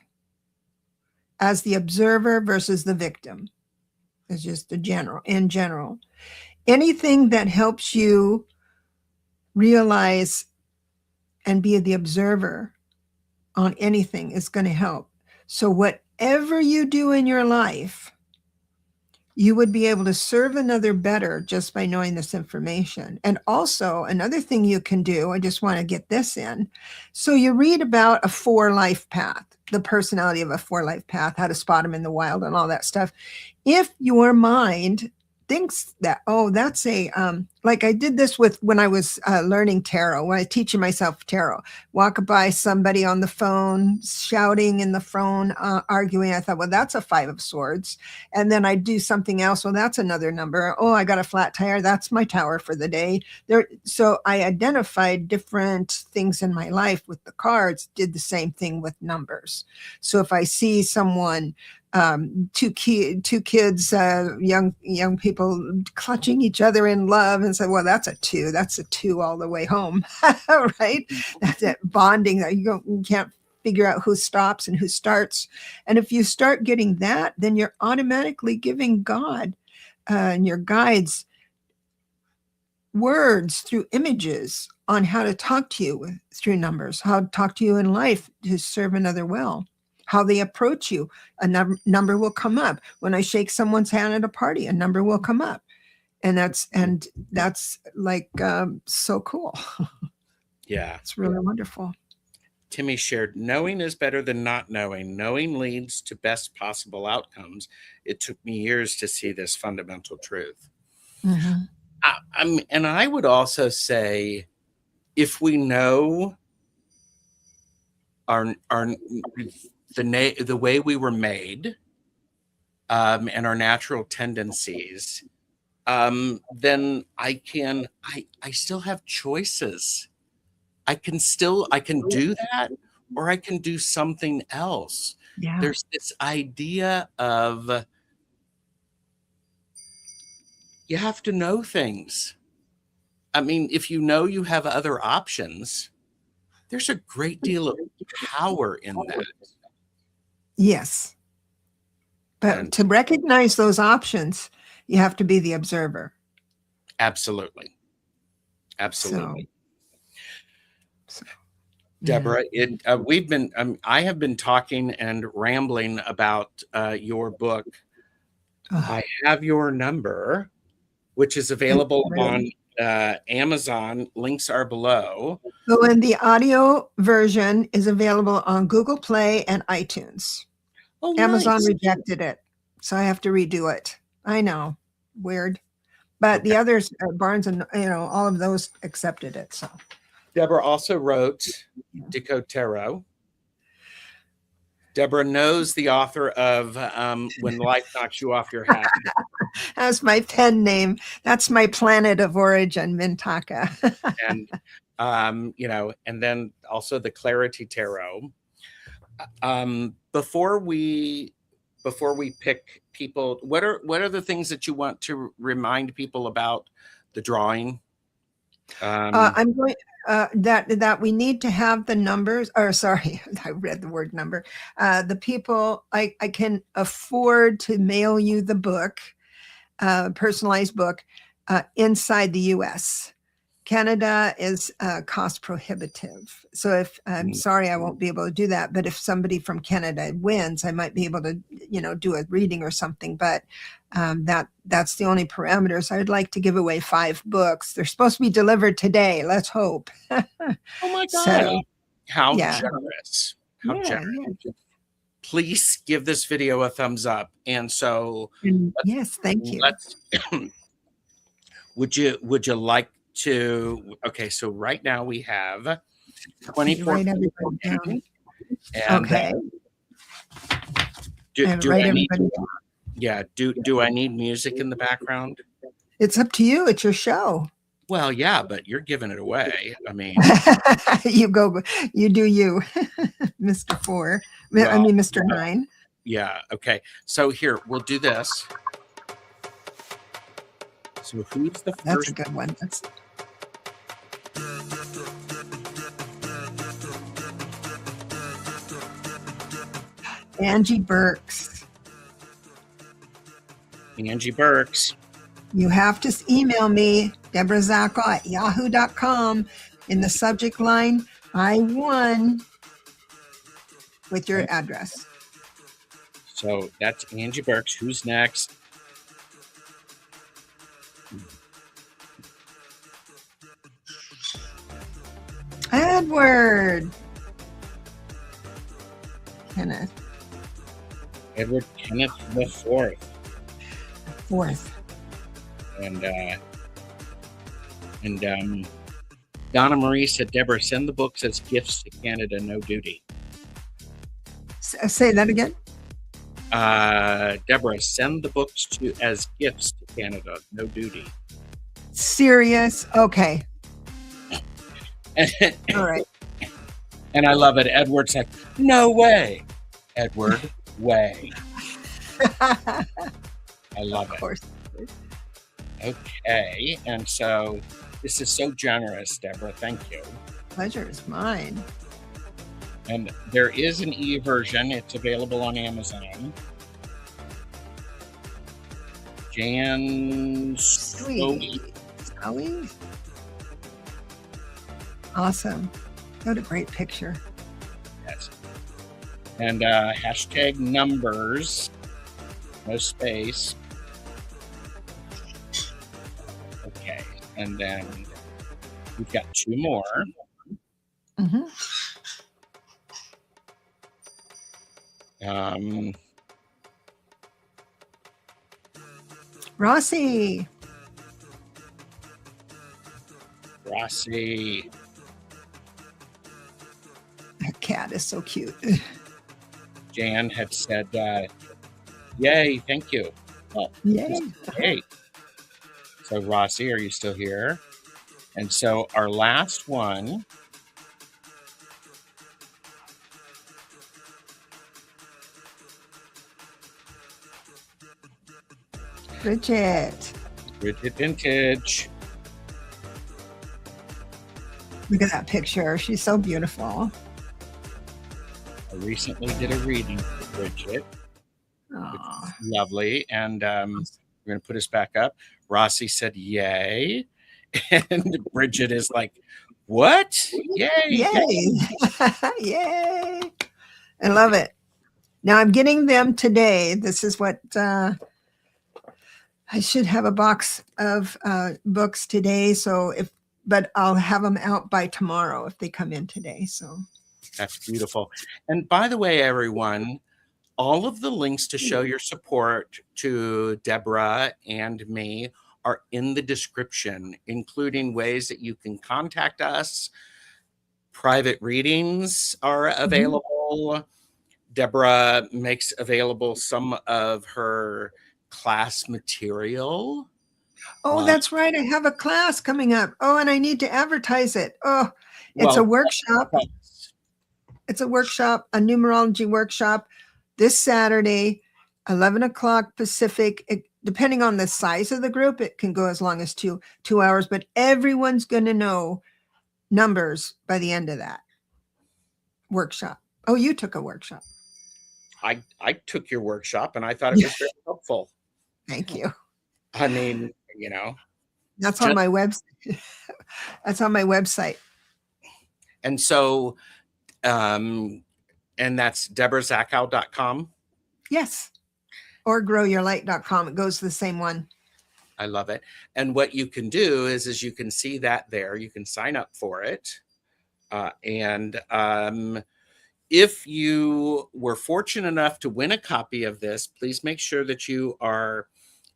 as the observer versus the victim. It's just in general. Anything that helps you realize and be the observer on anything is going to help. So whatever you do in your life, you would be able to serve another better just by knowing this information. And also another thing you can do, I just want to get this in. So you read about a 4 life path, the personality of a 4 life path, how to spot them in the wild and all that stuff. If your mind thinks that, oh, that's like I did this with when I was learning tarot, when I was teaching myself tarot, walk by somebody on the phone, shouting in the phone, arguing. I thought, well, that's a 5 of swords. And then I do something else. Well, that's another number. Oh, I got a flat tire. That's my tower for the day. So I identified different things in my life with the cards, did the same thing with numbers. So if I see someone, two kids, young people clutching each other in love, and say, well, that's a 2. That's a 2 all the way home, right? That's that bonding that you can't figure out who stops and who starts. And if you start getting that, then you're automatically giving God and your guides words through images on how to talk to you through numbers, how to talk to you in life to serve another well. how they approach you. A number will come up. When I shake someone's hand at a party, a number will come up. And that's like so cool. Yeah. It's really wonderful. Timmy shared, knowing is better than not knowing. Knowing leads to best possible outcomes. It took me years to see this fundamental truth. Mm-hmm. And I would also say, if we know the way we were made, and our natural tendencies, then I still have choices. I can do that, or I can do something else. Yeah. There's this idea of you have to know things. I mean, if you know you have other options, there's a great deal of power in that. Yes. But to recognize those options, you have to be the observer. Absolutely. Absolutely. So Debra, I have been talking and rambling about your book. I have your number, which is available on Amazon. Links are below. So, and the audio version is available on Google Play and iTunes. Oh, Amazon nice. rejected it, so I have to redo it. I know, weird, but the others, Barnes and all of those accepted it. So, Debra also wrote Decode Tarot. Debra knows the author of When Life Knocks You Off Your Hat. That's my pen name. That's my planet of origin, Mintaka. And then also the Clarity Tarot. Before we pick people, what are the things that you want to remind people about the drawing? I'm going that we need to have the numbers, or sorry, I read the word number. The people, I can afford to mail you the book, personalized book, inside the US. Canada is cost prohibitive. So if I'm sorry, I won't be able to do that. But if somebody from Canada wins, I might be able to, do a reading or something. But that's the only parameters. I'd like to give away 5 books. They're supposed to be delivered today. Let's hope. Oh my God. So, how generous. How generous. Yeah. Please give this video a thumbs up. And so yes, thank you. Would you like to, okay, so right now we have 24 people in, and okay. Do I need music in the background? It's up to you. It's your show. Well, yeah, but you're giving it away. I mean, you do you, Mr. 4. Well, I mean, Mr. 9. Yeah. Okay. So here, we'll do this. So who's the first? That's a good one. That's Angie Burks. Angie Burks. You have to email me, Debra Zachau at yahoo.com. In the subject line, I won, with your address. So that's Angie Burks. Who's next? Edward Kenneth the fourth. And Donna Marie said, Debra, send the books as gifts to Canada, no duty. Say that again. Debra, send the books as gifts to Canada, no duty. Serious? Okay. All right. And I love it. Edward's like, no way. Edward, way. I love it. Of course. Okay. And so this is so generous, Debra. Thank you. Pleasure is mine. And there is an e-version. It's available on Amazon. Jan Sweet. Awesome. What a great picture. Yes. And hashtag numbers, no space. Okay, and then we've got 2 more. Mhm. Rossi. Rossi. That cat is so cute. Jan had said, yay, thank you. Oh, Yay. hey. So Rossi, are you still here? And so our last one. Bridget. Bridget Vintage. Look at that picture. She's so beautiful. I recently did a reading for Bridget. Aww. Lovely. And we're going to put us back up. Rossi said, yay. And Bridget is like, what? Yay. Yay. Yay. I love it. Now I'm getting them today. This is what I should have a box of books today. So but I'll have them out by tomorrow if they come in today. So that's beautiful. And by the way, everyone, all of the links to show your support to Debra and me are in the description, including ways that you can contact us. Private readings are available. Debra makes available some of her class material. Oh, that's right. I have a class coming up. Oh, and I need to advertise it. Oh, it's a workshop. It's a workshop, a numerology workshop this Saturday, 11 o'clock Pacific. Depending on the size of the group, it can go as long as two hours, but everyone's going to know numbers by the end of that workshop. Oh, you took a workshop. I took your workshop and I thought it was very helpful. Thank you. I mean, that's on my website. That's on my website. And so, and that's DebraZachau.com. Yes. Or growyourlight.com. It goes to the same one. I love it. And what you can do is you can see that there. You can sign up for it. And if you were fortunate enough to win a copy of this, please make sure that you are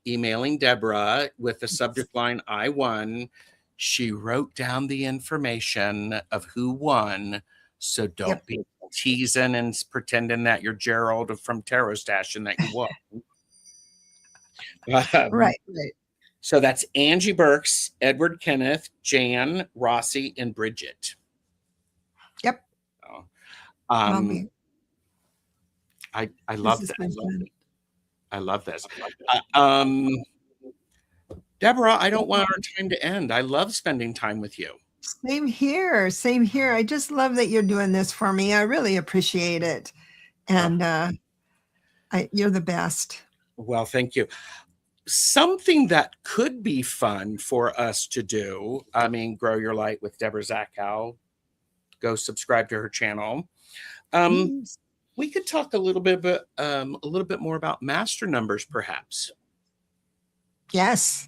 emailing Debra with the subject line, I won. She wrote down the information of who won. So don't be teasing and pretending that you're Gerald from TarotStache and that you won. Right. So that's Angie Burks, Edward Kenneth, Jan, Rossi, and Bridget. Yep. I love that. I love this. Debra, I don't want our time to end. I love spending time with you. Same here. Same here. I just love that you're doing this for me. I really appreciate it. And you're the best. Well, thank you. Something that could be fun for us to do, Grow Your Light with Debra Zachau. Go subscribe to her channel. We could talk a little bit more about master numbers, perhaps. Yes.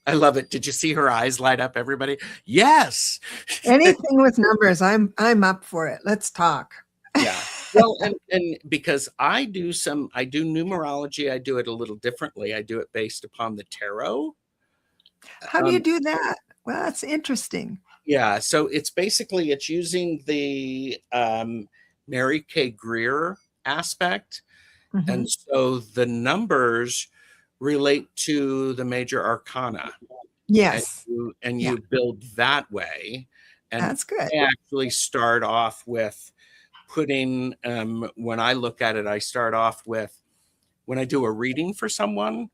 I love it. Did you see her eyes light up, everybody? Yes. Anything with numbers, I'm up for it. Let's talk. Yeah. Well, and because I do numerology, I do it a little differently. I do it based upon the tarot. How do you do that? Well, that's interesting. Yeah. So it's using the Mary K. Greer aspect. And so the numbers relate to the major arcana. Yes. And you build that way. And that's good. I actually start off with putting, when I look at it, I start off with, when I do a reading for someone,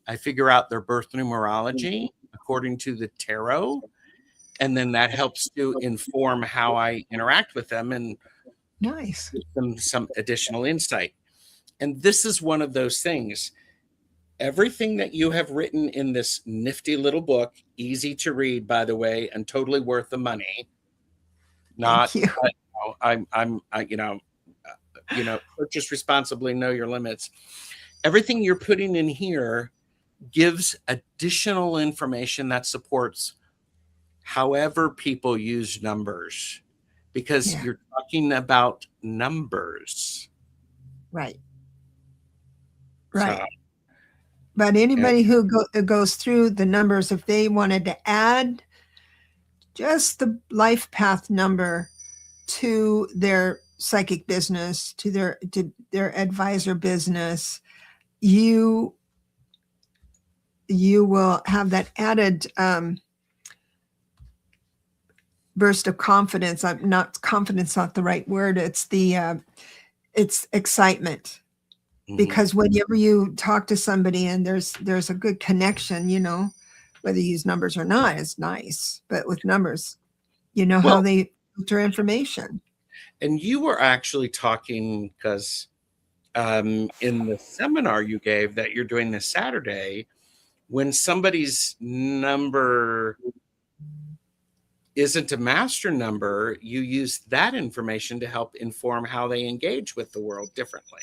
I figure out their birth numerology according to the tarot. And then that helps to inform how I interact with them and nice. give them some additional insight. And this is one of those things. Everything that you have written in this nifty little book, easy to read, by the way, and totally worth the money. Not, Thank you. purchase responsibly, know your limits. Everything you're putting in here gives additional information that supports however people use numbers, because Yeah. you're talking about numbers. Right. So, Right. But anybody who goes through the numbers, if they wanted to add just the life path number to their psychic business, to their advisor business, you will have that added burst of confidence. Not the right word. It's excitement. Because whenever you talk to somebody and there's a good connection, whether you use numbers or not, is nice. But with numbers, how they filter information. And you were actually talking, because in the seminar you gave that you're doing this Saturday, when somebody's number isn't a master number, you use that information to help inform how they engage with the world differently.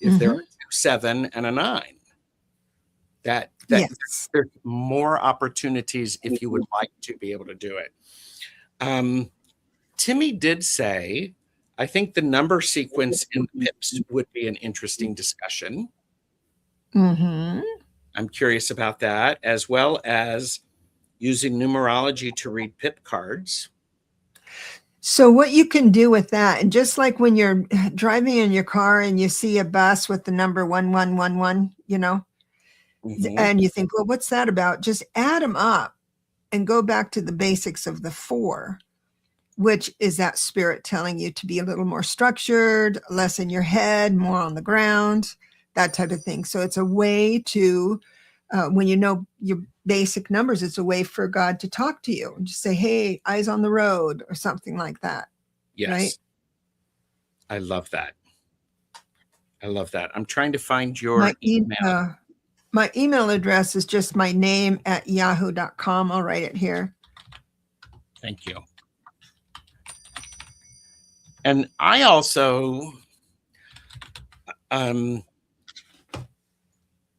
If there are 2, 7, and a 9, that Yes. there's more opportunities if you would like to be able to do it. Timmy did say, I think the number sequence in the pips would be an interesting discussion. Mm-hmm. I'm curious about that, as well as using numerology to read pip cards. So what you can do with that, and just like when you're driving in your car and you see a bus with the number 1111, and you think, well, what's that about? Just add them up and go back to the basics of the 4, which is that spirit telling you to be a little more structured, less in your head, more on the ground, that type of thing. So it's a way to, when you know your basic numbers, it's a way for God to talk to you and just say, hey, eyes on the road, or something like that. Yes. Right? I love that. I'm trying to find your email. My email address is just my name @yahoo.com. I'll write it here. Thank you. And I also, there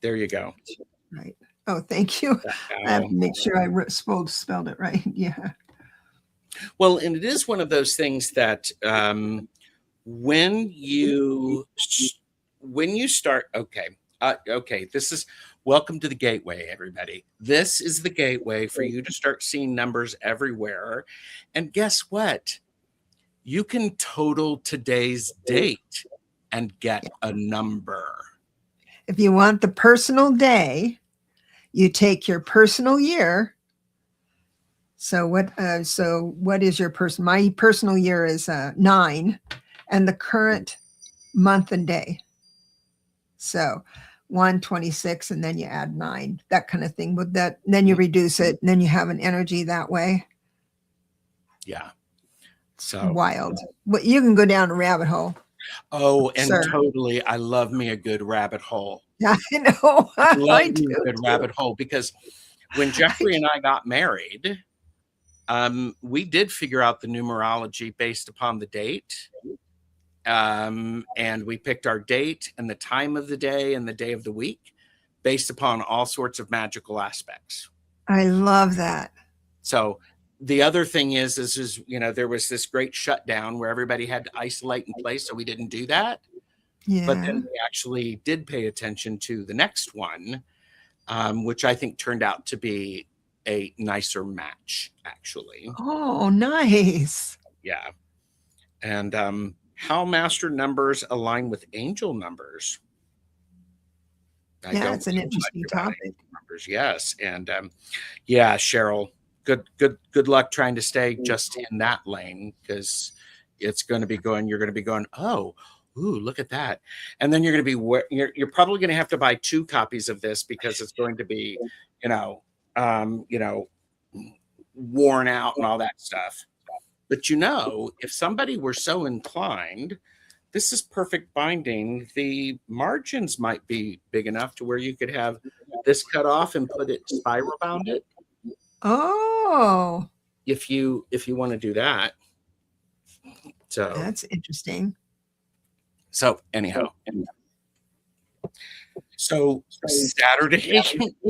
you go. Right. Oh, thank you. I have to make sure I spelled it right. Yeah. Well, and it is one of those things that when you start, okay, this is welcome to the gateway, everybody. This is the gateway for you to start seeing numbers everywhere. And guess what? You can total today's date and get a number. If you want the personal day, you take your personal year. So what is your my personal year is 9, and the current month and day. So 126, and then you add 9, that kind of thing. With that, then you reduce it, and then you have an energy that way. Yeah. So wild. Well, you can go down a rabbit hole. Oh, and totally. I love me a good rabbit hole. Yeah, I know. I love me a good rabbit hole, because when Jeffrey and I got married, we did figure out the numerology based upon the date. And we picked our date and the time of the day and the day of the week based upon all sorts of magical aspects. I love that. So the other thing is there was this great shutdown where everybody had to isolate in place, so we didn't do that. Yeah. But then we actually did pay attention to the next one, which I think turned out to be a nicer match, actually. Oh, nice. Yeah. And how master numbers align with angel numbers. Yeah, it's an interesting topic. Numbers, yes. And yeah, Cheryl, good luck trying to stay just in that lane, because you're going to be going, oh, ooh, look at that. And then you're going to be, you're probably going to have to buy 2 copies of this, because it's going to be, worn out and all that stuff. But if somebody were so inclined, this is perfect binding. The margins might be big enough to where you could have this cut off and put it spiral bound it. Oh, if you want to do that. So that's interesting. So anyhow, so Saturday,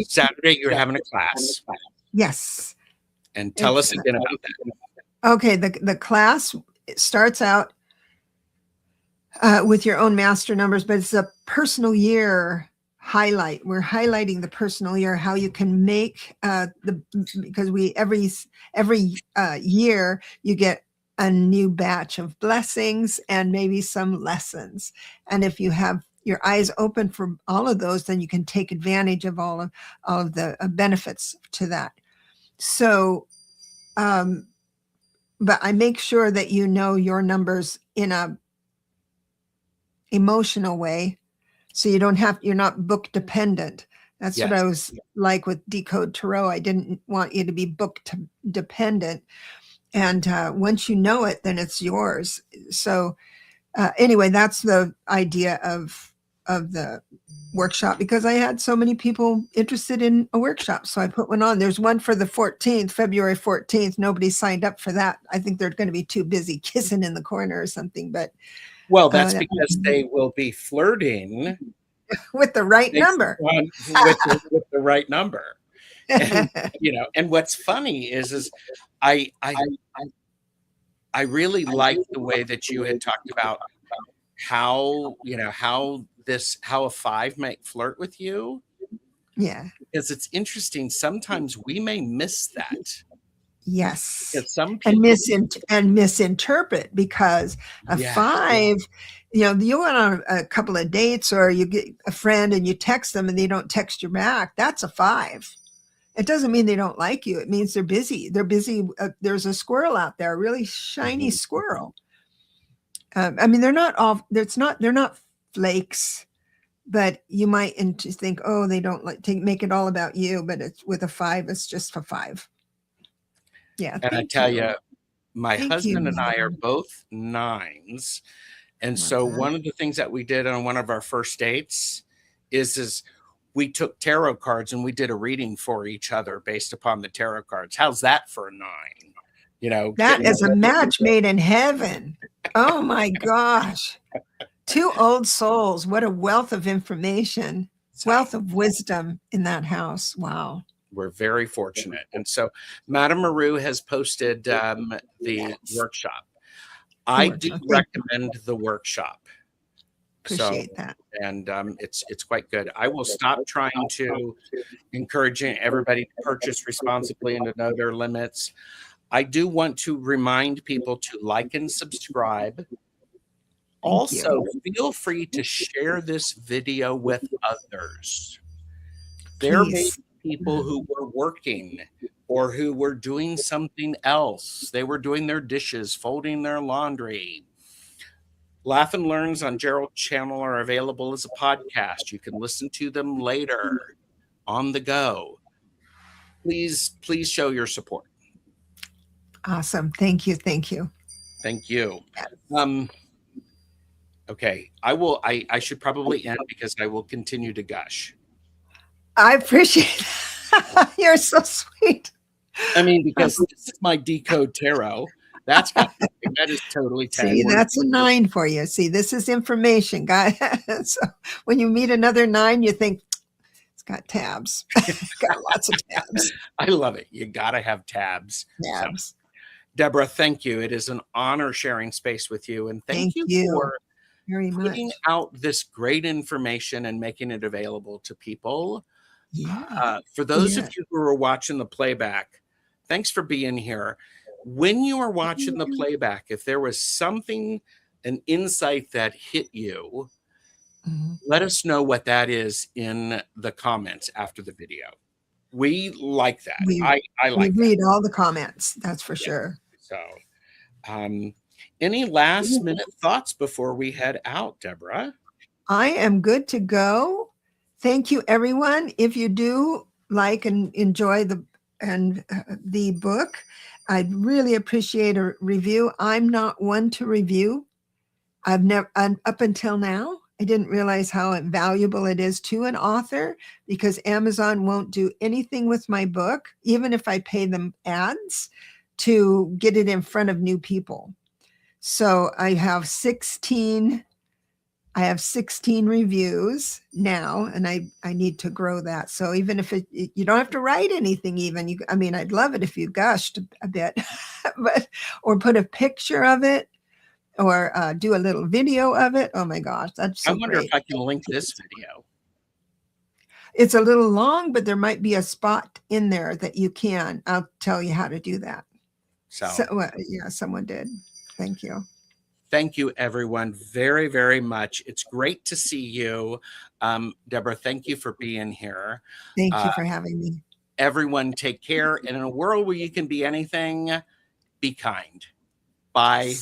Saturday, you're having a class, Yes. and tell us It's again about that. okay. The class starts out with your own master numbers, but it's a personal year highlight. We're highlighting the personal year, how you can make because we every year you get a new batch of blessings and maybe some lessons. And if you have your eyes open for all of those, then you can take advantage of all of the benefits to that. So, but I make sure that you know your numbers in a emotional way, so you're not book dependent. That's what I was like with Decode Tarot. I didn't want you to be book dependent, and once you know it, then it's yours. So anyway, that's the idea of the workshop, because I had so many people interested in a workshop, so I put one on. There's one for the 14th, February 14th. Nobody signed up for that. I think they're going to be too busy kissing in the corner or something, but well, that's because they will be flirting with the right number. With the right number. And, and what's funny is I really like the way that you had talked about how a 5 might flirt with you. Yeah. Because it's interesting. Sometimes we may miss that. Yes. Some people misinterpret, because a 5, you went on a couple of dates, or you get a friend and you text them and they don't text you back. That's a 5. It doesn't mean they don't like you. It means they're busy. They're busy. There's a squirrel out there, a really shiny squirrel. I mean, they're not flakes, but you might think, oh, they don't make it all about you. But it's with a 5, it's just a 5. Yeah. And I tell you, my husband and I are both 9s. And so one of the things that we did on one of our first dates is we took tarot cards and we did a reading for each other based upon the tarot cards. How's that for a 9? That is a match made in heaven. Oh my gosh. 2 old souls. What a wealth of information, wealth of wisdom in that house. Wow. We're very fortunate. And so Madame Maru has posted the workshop. I do recommend the workshop. Appreciate that. And it's quite good. I will stop trying to encourage everybody to purchase responsibly and to know their limits. I do want to remind people to like and subscribe. Also, feel free to share this video with others. There may be people who were working or who were doing something else. They were doing their dishes, folding their laundry. Laugh and Learns on Gerald's channel are available as a podcast. You can listen to them later on the go. Please show your support. Awesome. Thank you. Thank you. Okay. I should probably end because I will continue to gush. I appreciate that. You're so sweet. I mean, because this is my Decode Tarot. That is totally 10. See, that's a 9 for you. See, this is information, guys. So when you meet another 9, you think it's got tabs. It's got lots of tabs. I love it. You got to have tabs. So, Debra, thank you. It is an honor sharing space with you. And thank you for very putting much out this great information and making it available to people. For those of you who are watching the playback, thanks for being here. When you are watching the playback, if there was something, an insight that hit you, let us know what that is in the comments after the video. We like that. I like read all the comments. That's for sure. So, any last minute thoughts before we head out, Debra? I am good to go. Thank you, everyone. If you do like and enjoy the book, I'd really appreciate a review. I'm not one to review. Up until now, I didn't realize how valuable it is to an author, because Amazon won't do anything with my book, even if I pay them ads, to get it in front of new people. So I have 16 I have 16 reviews now, and I need to grow that. So even if you don't have to write anything, even I mean, I'd love it if you gushed a bit, but or put a picture of it, or do a little video of it. Oh my gosh, that's I so wonder if great. I can link this video. It's a little long, but there might be a spot in there that you can. I'll tell you how to do that. So yeah, someone did. Thank you. Thank you, everyone, very, very much. It's great to see you. Debra, thank you for being here. Thank you for having me. Everyone, take care. And in a world where you can be anything, be kind. Bye.